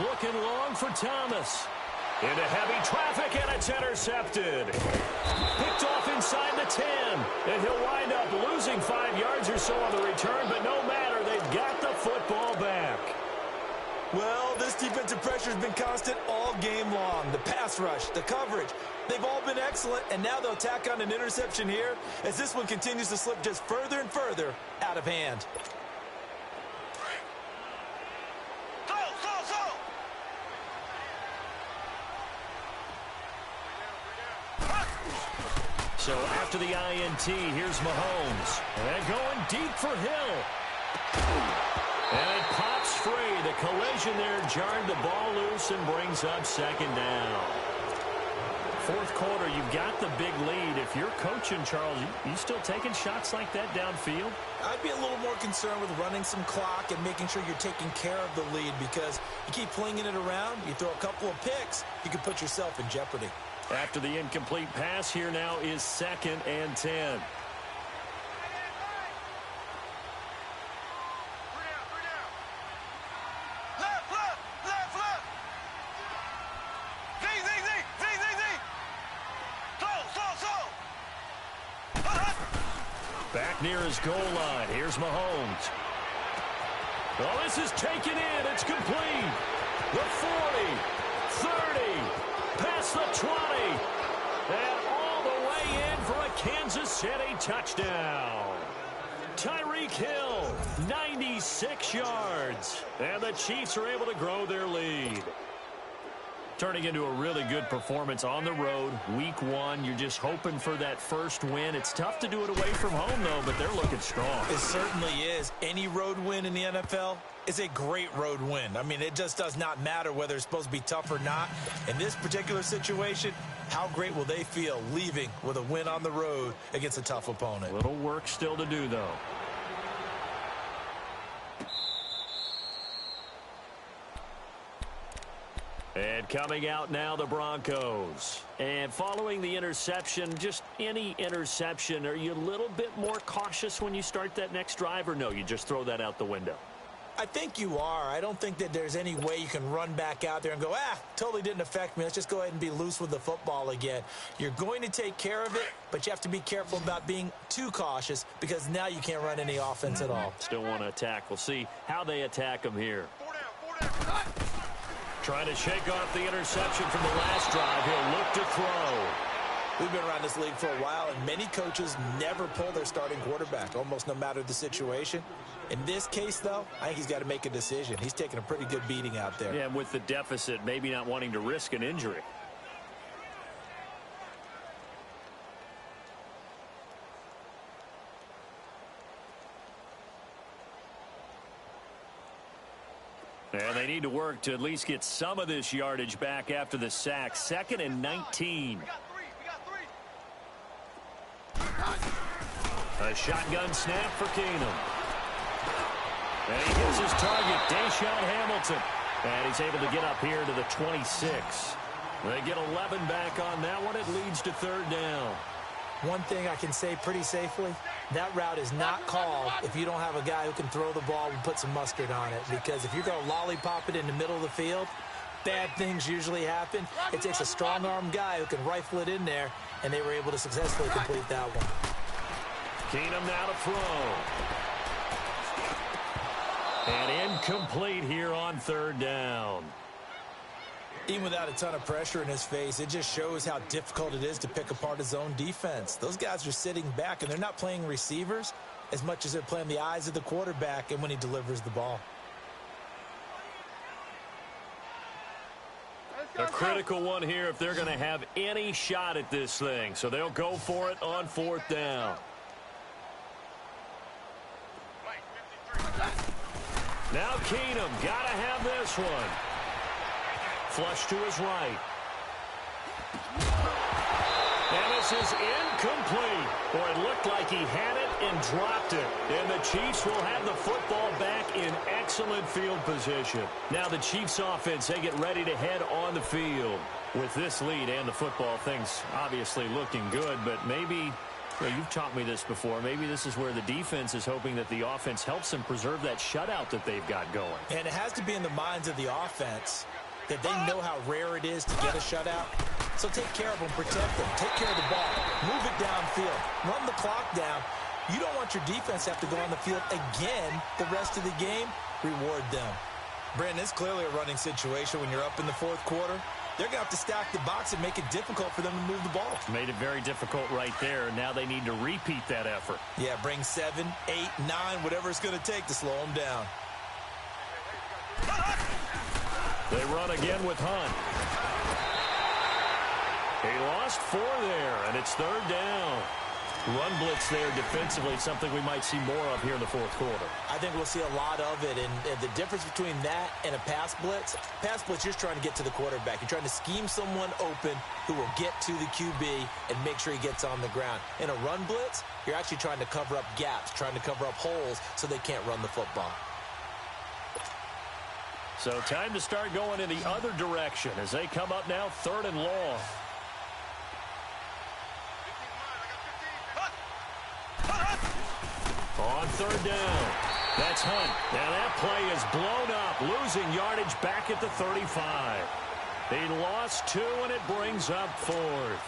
Looking long for Thomas. Into heavy traffic, and it's intercepted. Picked off inside the 10. And he'll wind up losing 5 yards or so on the return, but no matter, they've got the football back. Well, this defensive pressure has been constant all game long. The pass rush, the coverage, they've all been excellent, and now they'll tack on an interception here as this one continues to slip just further and further out of hand. So after the INT, here's Mahomes. And going deep for Hill. And it pops free. The collision there jarred the ball loose and brings up second down. Fourth quarter, you've got the big lead. If you're coaching, Charles, you still taking shots like that downfield? I'd be a little more concerned with running some clock and making sure you're taking care of the lead, because you keep flinging it around, you throw a couple of picks, you can put yourself in jeopardy. After the incomplete pass, here now is 2nd and 10. Back near his goal line. Here's Mahomes. Oh, this is taken in. It's complete. The 40, 30, past the 20, and all the way in for a Kansas City touchdown. Tyreek Hill, 96 yards, and the Chiefs are able to grow their lead. Turning into a really good performance on the road, week one. You're just hoping for that first win. It's tough to do it away from home, though, but they're looking strong. It certainly is. Any road win in the NFL is a great road win. I mean, it just does not matter whether it's supposed to be tough or not. In this particular situation, how great will they feel leaving with a win on the road against a tough opponent? Little work still to do, though. And coming out now, the Broncos. And following the interception, just any interception, are you a little bit more cautious when you start that next drive, or no, you just throw that out the window? I think you are. I don't think that there's any way you can run back out there and go, totally didn't affect me. Let's just go ahead and be loose with the football again. You're going to take care of it, but you have to be careful about being too cautious because now you can't run any offense at all. Still want to attack. We'll see how they attack them here. Trying to shake off the interception from the last drive. He'll look to throw. We've been around this league for a while, and many coaches never pull their starting quarterback, almost no matter the situation. In this case, though, I think he's got to make a decision. He's taking a pretty good beating out there. Yeah, with the deficit, maybe not wanting to risk an injury. And they need to work to at least get some of this yardage back after the sack. 2nd and 19. A shotgun snap for Keenum. And he gets his target, Deshaun Hamilton. And he's able to get up here to the 26. They get 11 back on that one. It leads to 3rd down. One thing I can say pretty safely, that route is not called if you don't have a guy who can throw the ball and put some mustard on it. Because if you're going to lollipop it in the middle of the field, bad things usually happen. It takes a strong-arm guy who can rifle it in there, and they were able to successfully complete that one. Keenum now to throw. And incomplete here on 3rd down. Even without a ton of pressure in his face, it just shows how difficult it is to pick apart his own defense. Those guys are sitting back, and they're not playing receivers as much as they're playing the eyes of the quarterback and when he delivers the ball. A critical one here if they're going to have any shot at this thing. So they'll go for it on 4th down. Now Keenum, got to have this one. Flush to his right. And this is incomplete. Boy, it looked like he had it and dropped it. And the Chiefs will have the football back in excellent field position. Now the Chiefs offense, they get ready to head on the field. With this lead and the football, things obviously looking good, but maybe, well, you've taught me this before, maybe this is where the defense is hoping that the offense helps them preserve that shutout that they've got going. And it has to be in the minds of the offense that they know how rare it is to get a shutout. So take care of them, protect them, take care of the ball, move it downfield, run the clock down. You don't want your defense to have to go on the field again the rest of the game. Reward them. Brandon, it's clearly a running situation when you're up in the 4th quarter. They're going to have to stack the box and make it difficult for them to move the ball. Made it very difficult right there. Now they need to repeat that effort. Yeah, bring 7, 8, 9, whatever it's going to take to slow them down. They run again with Hunt. He lost 4 there, and it's 3rd down. Run blitz there defensively, something we might see more of here in the 4th quarter. I think we'll see a lot of it, and the difference between that and a pass blitz, you're just trying to get to the quarterback. You're trying to scheme someone open who will get to the QB and make sure he gets on the ground. In a run blitz, you're actually trying to cover up gaps, trying to cover up holes so they can't run the football. So time to start going in the other direction as they come up now 3rd and long. On 3rd down. That's Hunt. Now that play is blown up, losing yardage back at the 35. He lost 2, and it brings up 4th.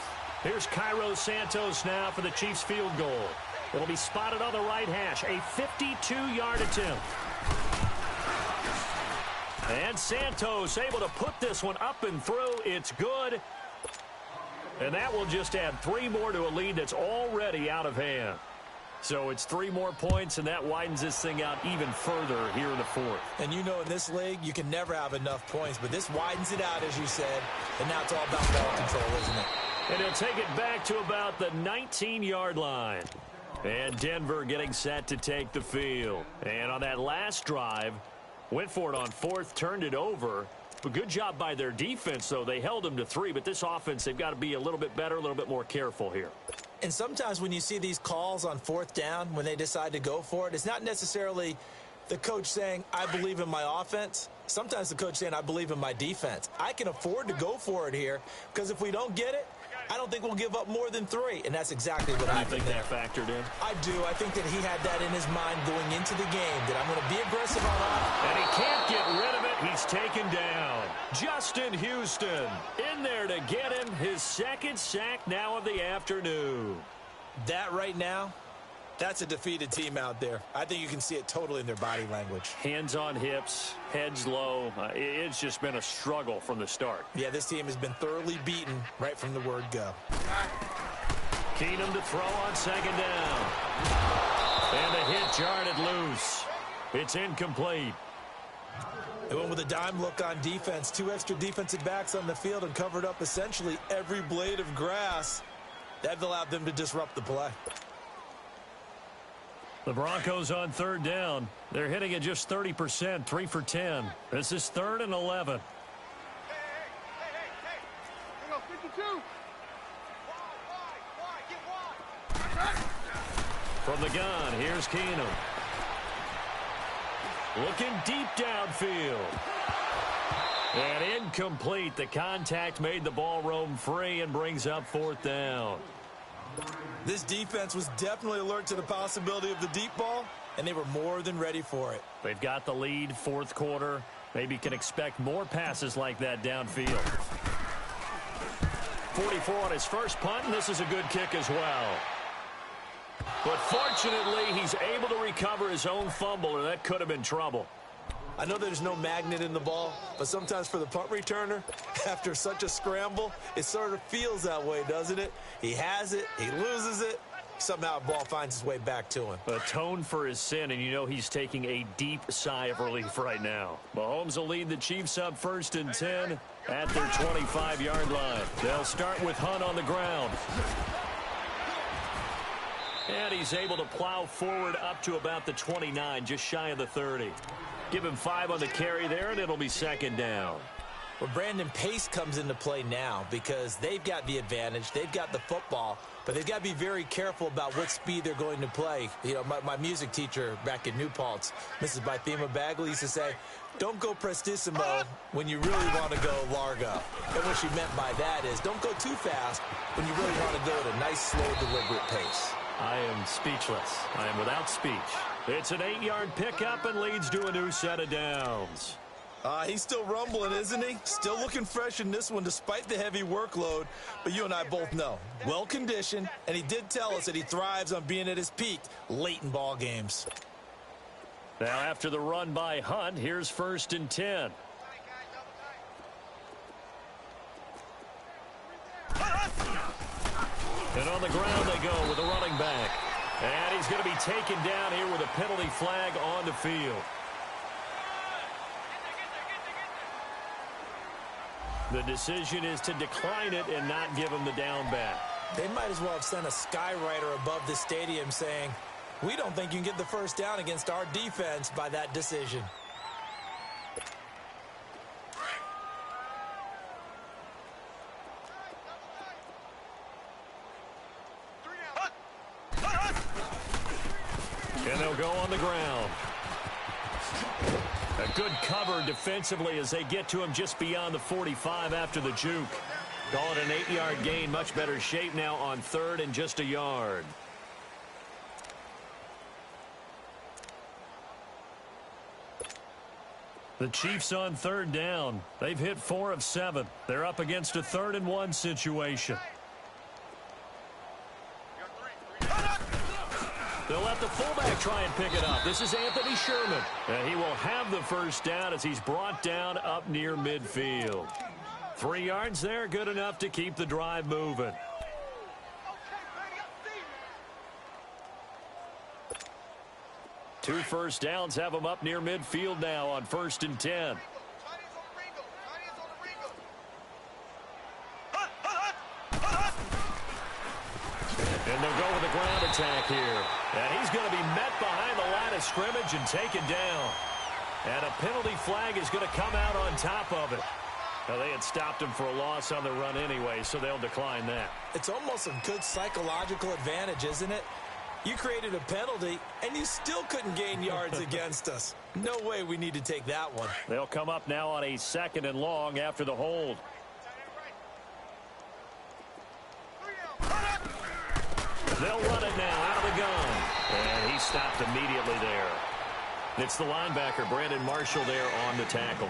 Here's Cairo Santos now for the Chiefs field goal. It'll be spotted on the right hash. A 52-yard attempt. And Santos able to put this one up and through. It's good. And that will just add 3 more to a lead that's already out of hand. So it's 3 more points, and that widens this thing out even further here in the fourth. And you know in this league, you can never have enough points, but this widens it out, as you said, and now it's all about ball control, isn't it? And he'll take it back to about the 19-yard line. And Denver getting set to take the field. And on that last drive, went for it on fourth, turned it over. But good job by their defense, though. They held them to 3, but this offense, they've got to be a little bit better, a little bit more careful here. And sometimes when you see these calls on fourth down, when they decide to go for it, it's not necessarily the coach saying, I believe in my offense. Sometimes the coach saying, I believe in my defense. I can afford to go for it here because if we don't get it, I don't think we'll give up more than 3, and that's exactly what I think that factored in. I do. I think that he had that in his mind going into the game, that I'm going to be aggressive on offense. And he can't get rid of it. He's taken down. Justin Houston in there to get him his 2nd sack now of the afternoon. That right now, that's a defeated team out there. I think you can see it totally in their body language. Hands on hips, heads low. It's just been a struggle from the start. Yeah, this team has been thoroughly beaten right from the word go. Keenum to throw on 2nd down. And the hit jarred loose. It's incomplete. They went with a dime look on defense. 2 extra defensive backs on the field and covered up essentially every blade of grass. That allowed them to disrupt the play. The Broncos on 3rd down. They're hitting at just 30%, 3 for 10. This is 3rd and 11. Hang on, 52. From the gun, here's Keenum. Looking deep downfield. And incomplete. The contact made the ball roam free and brings up 4th down. This defense was definitely alert to the possibility of the deep ball, and they were more than ready for it. They've got the lead, 4th quarter. Maybe can expect more passes like that downfield. 44 on his first punt, and this is a good kick as well. But fortunately, he's able to recover his own fumble, or that could have been trouble. I know there's no magnet in the ball, but sometimes for the punt returner, after such a scramble, it sort of feels that way, doesn't it? He has it, he loses it, somehow the ball finds its way back to him. Atone for his sin, and you know he's taking a deep sigh of relief right now. Mahomes will lead the Chiefs up 1st and 10 at their 25-yard line. They'll start with Hunt on the ground. And he's able to plow forward up to about the 29, just shy of the 30. Give him 5 on the carry there, and it'll be 2nd down. Well, Brandon, pace comes into play now because they've got the advantage. They've got the football, but they've got to be very careful about what speed they're going to play. You know, my music teacher back in New Paltz, Mrs. Bythema Bagley, used to say, don't go prestissimo when you really want to go largo. And what she meant by that is don't go too fast when you really want to go at a nice, slow, deliberate pace. I am speechless. I am without speech. It's an 8-yard pickup and leads to a new set of downs. He's still rumbling, isn't he? Still looking fresh in this one despite the heavy workload. But you and I both know, well-conditioned, and he did tell us that he thrives on being at his peak late in ball games. Now after the run by Hunt, here's 1st and 10. And on the ground they go with a running back. And he's going to be taken down here with a penalty flag on the field. The decision is to decline it and not give him the down back. They might as well have sent a skywriter above the stadium saying, we don't think you can get the 1st down against our defense by that decision. And they'll go on the ground. A good cover defensively as they get to him just beyond the 45 after the juke. Call it an 8-yard gain. Much better shape now on 3rd and just a yard. The Chiefs on 3rd down. They've hit 4 of 7. They're up against a 3rd and 1 situation. They'll let the fullback try and pick it up. This is Anthony Sherman. And he will have the first down as he's brought down up near midfield. 3 yards there, good enough to keep the drive moving. 2 first downs have them up near midfield now on 1st and 10. And they'll go with a ground attack here. And he's going to be met behind the line of scrimmage and taken down. And a penalty flag is going to come out on top of it. Now, they had stopped him for a loss on the run anyway, so they'll decline that. It's almost a good psychological advantage, isn't it? You created a penalty, and you still couldn't gain yards against us. No way we need to take that one. They'll come up now on a 2nd and long after the hold. They'll run it now out of the gun. And he stopped immediately there. It's the linebacker, Brandon Marshall, there on the tackle.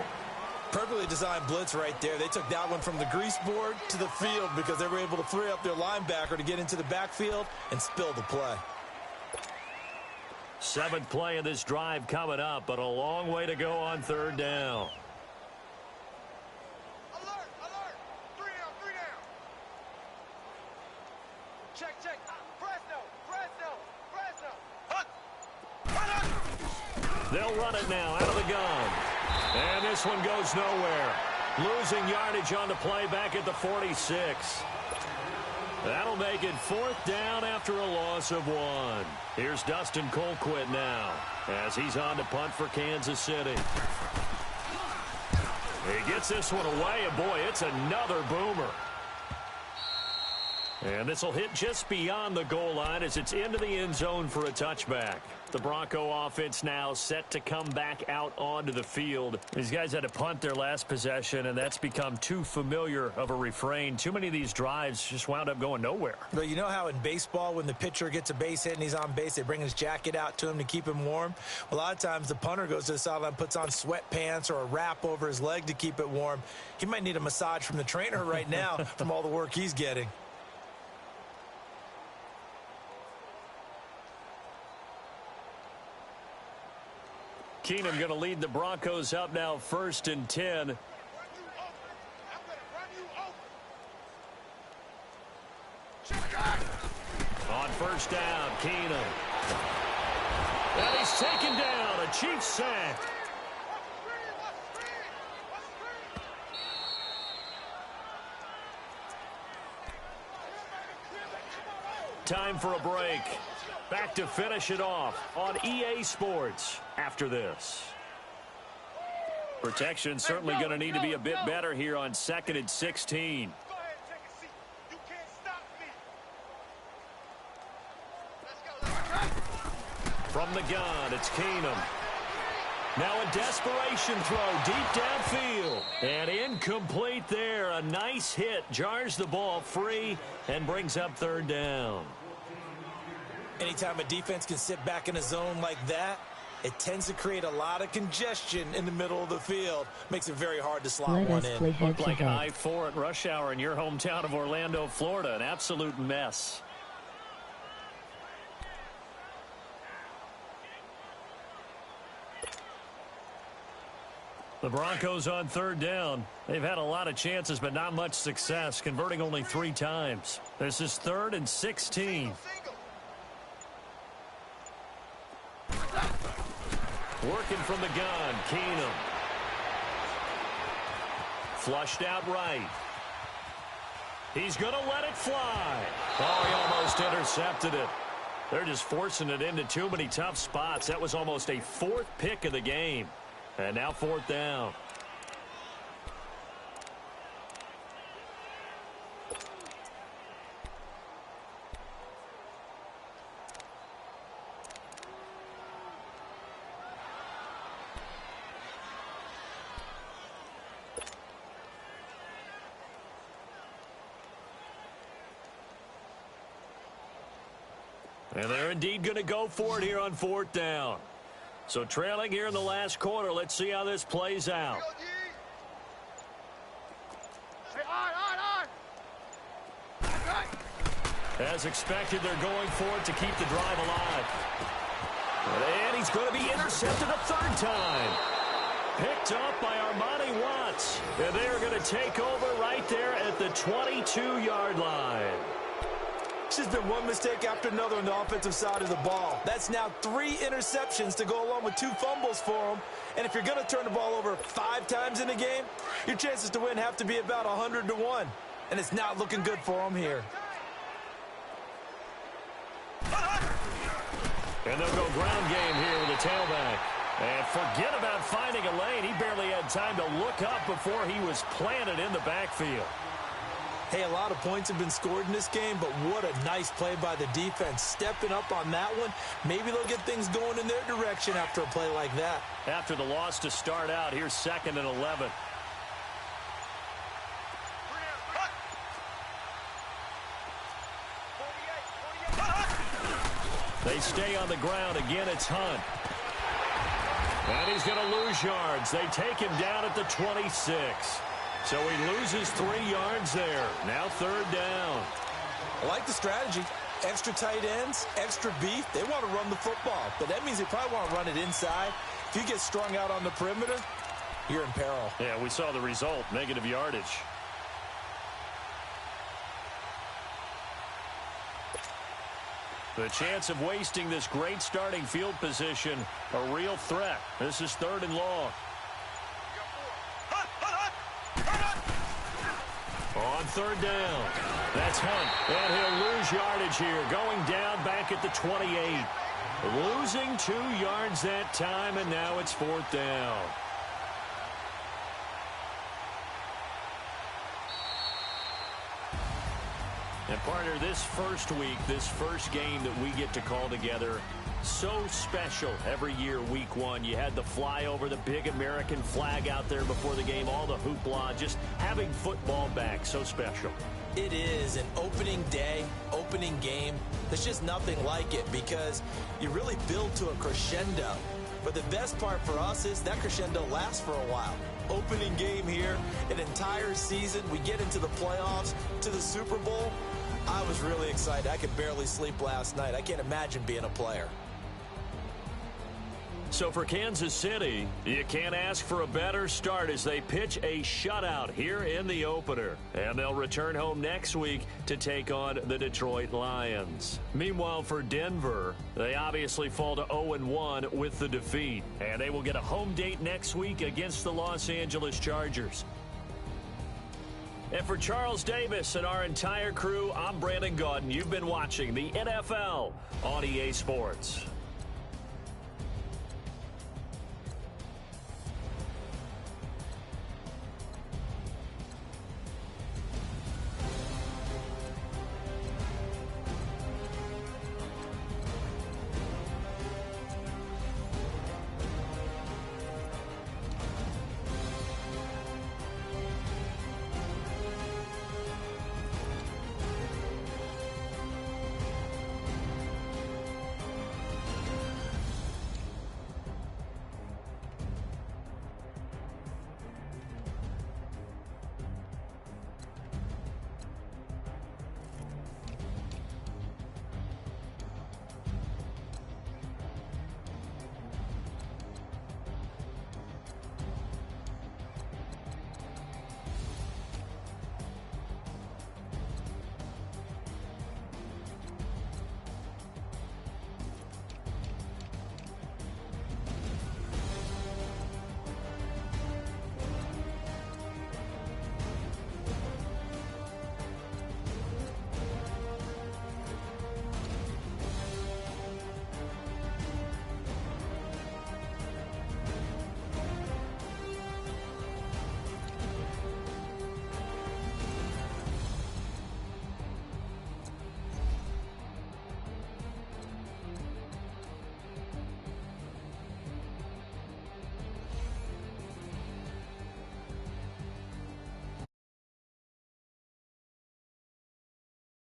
Perfectly designed blitz right there. They took that one from the grease board to the field because they were able to free up their linebacker to get into the backfield and spill the play. 7th play of this drive coming up, but a long way to go on 3rd down. Alert, alert. 3 down, 3 down. Check. Fresno. They'll run it now out of the gun. And this one goes nowhere. Losing yardage on the play back at the 46. That'll make it 4th down after a loss of 1. Here's Dustin Colquitt now as he's on to punt for Kansas City. He gets this one away, and boy, it's another boomer. And this will hit just beyond the goal line as it's into the end zone for a touchback. The Bronco offense now set to come back out onto the field. These guys had to punt their last possession, and that's become too familiar of a refrain. Too many of these drives just wound up going nowhere. But you know how in baseball, when the pitcher gets a base hit and he's on base, they bring his jacket out to him to keep him warm? A lot of times the punter goes to the sideline, puts on sweatpants or a wrap over his leg to keep it warm. He might need a massage from the trainer right now from all the work he's getting. Keenum going to lead the Broncos up now 1st and 10. On 1st down, Keenum. And he's taken down. A Chiefs sack. Time for a break. Back to finish it off on EA Sports after this. Protection certainly going to need to be a bit better here on 2nd and 16. Go ahead, take a seat. You can't stop me. Let's go. From the gun, it's Keenum. Now a desperation throw deep downfield. And incomplete there. A nice hit. Jars the ball free and brings up 3rd down. Anytime a defense can sit back in a zone like that, it tends to create a lot of congestion in the middle of the field. Makes it very hard to slot one in. Looked like I-4 at rush hour in your hometown of Orlando, Florida. An absolute mess. The Broncos on 3rd down. They've had a lot of chances, but not much success, converting only 3 times. This is 3rd and 16. Working from the gun, Keenum. Flushed out right. He's going to let it fly. Oh, he almost intercepted it. They're just forcing it into too many tough spots. That was almost a 4th pick of the game. And now 4th down. And they're indeed going to go for it here on 4th down. So trailing here in the last quarter. Let's see how this plays out. As expected, they're going for it to keep the drive alive. And he's going to be intercepted a third time. Picked up by Armani Watts. And they're going to take over right there at the 22-yard line. It's just been one mistake after another on the offensive side of the ball. That's now 3 interceptions to go along with 2 fumbles for him. And if you're going to turn the ball over 5 times in a game, your chances to win have to be about 100-1. And it's not looking good for him here. And they'll go ground game here with the tailback. And forget about finding a lane. He barely had time to look up before he was planted in the backfield. Hey, a lot of points have been scored in this game, but what a nice play by the defense. Stepping up on that one. Maybe they'll get things going in their direction after a play like that. After the loss to start out, here's 2nd and 11. They stay on the ground. Again, it's Hunt. And he's going to lose yards. They take him down at the 26. So he loses 3 yards there. Now 3rd down. I like the strategy. Extra tight ends, extra beef. They want to run the football, but that means they probably want to run it inside. If you get strung out on the perimeter, you're in peril. Yeah, we saw the result, negative yardage. The chance of wasting this great starting field position, a real threat. This is 3rd and long. On 3rd down, that's Hunt, and he'll lose yardage here, going down back at the 28. Losing 2 yards that time, and now it's 4th down. And partner, this first week, this first game that we get to call together, so special every year, week 1. You had the flyover, the big American flag out there before the game, all the hoopla, just having football back, so special. It is an opening day, opening game. There's just nothing like it because you really build to a crescendo. But the best part for us is that crescendo lasts for a while. Opening game here, an entire season. We get into the playoffs, to the Super Bowl. I was really excited. I could barely sleep last night. I can't imagine being a player. So for Kansas City, you can't ask for a better start as they pitch a shutout here in the opener. And they'll return home next week to take on the Detroit Lions. Meanwhile, for Denver, they obviously fall to 0-1 with the defeat. And they will get a home date next week against the Los Angeles Chargers. And for Charles Davis and our entire crew, I'm Brandon Gaudin. You've been watching the NFL on EA Sports.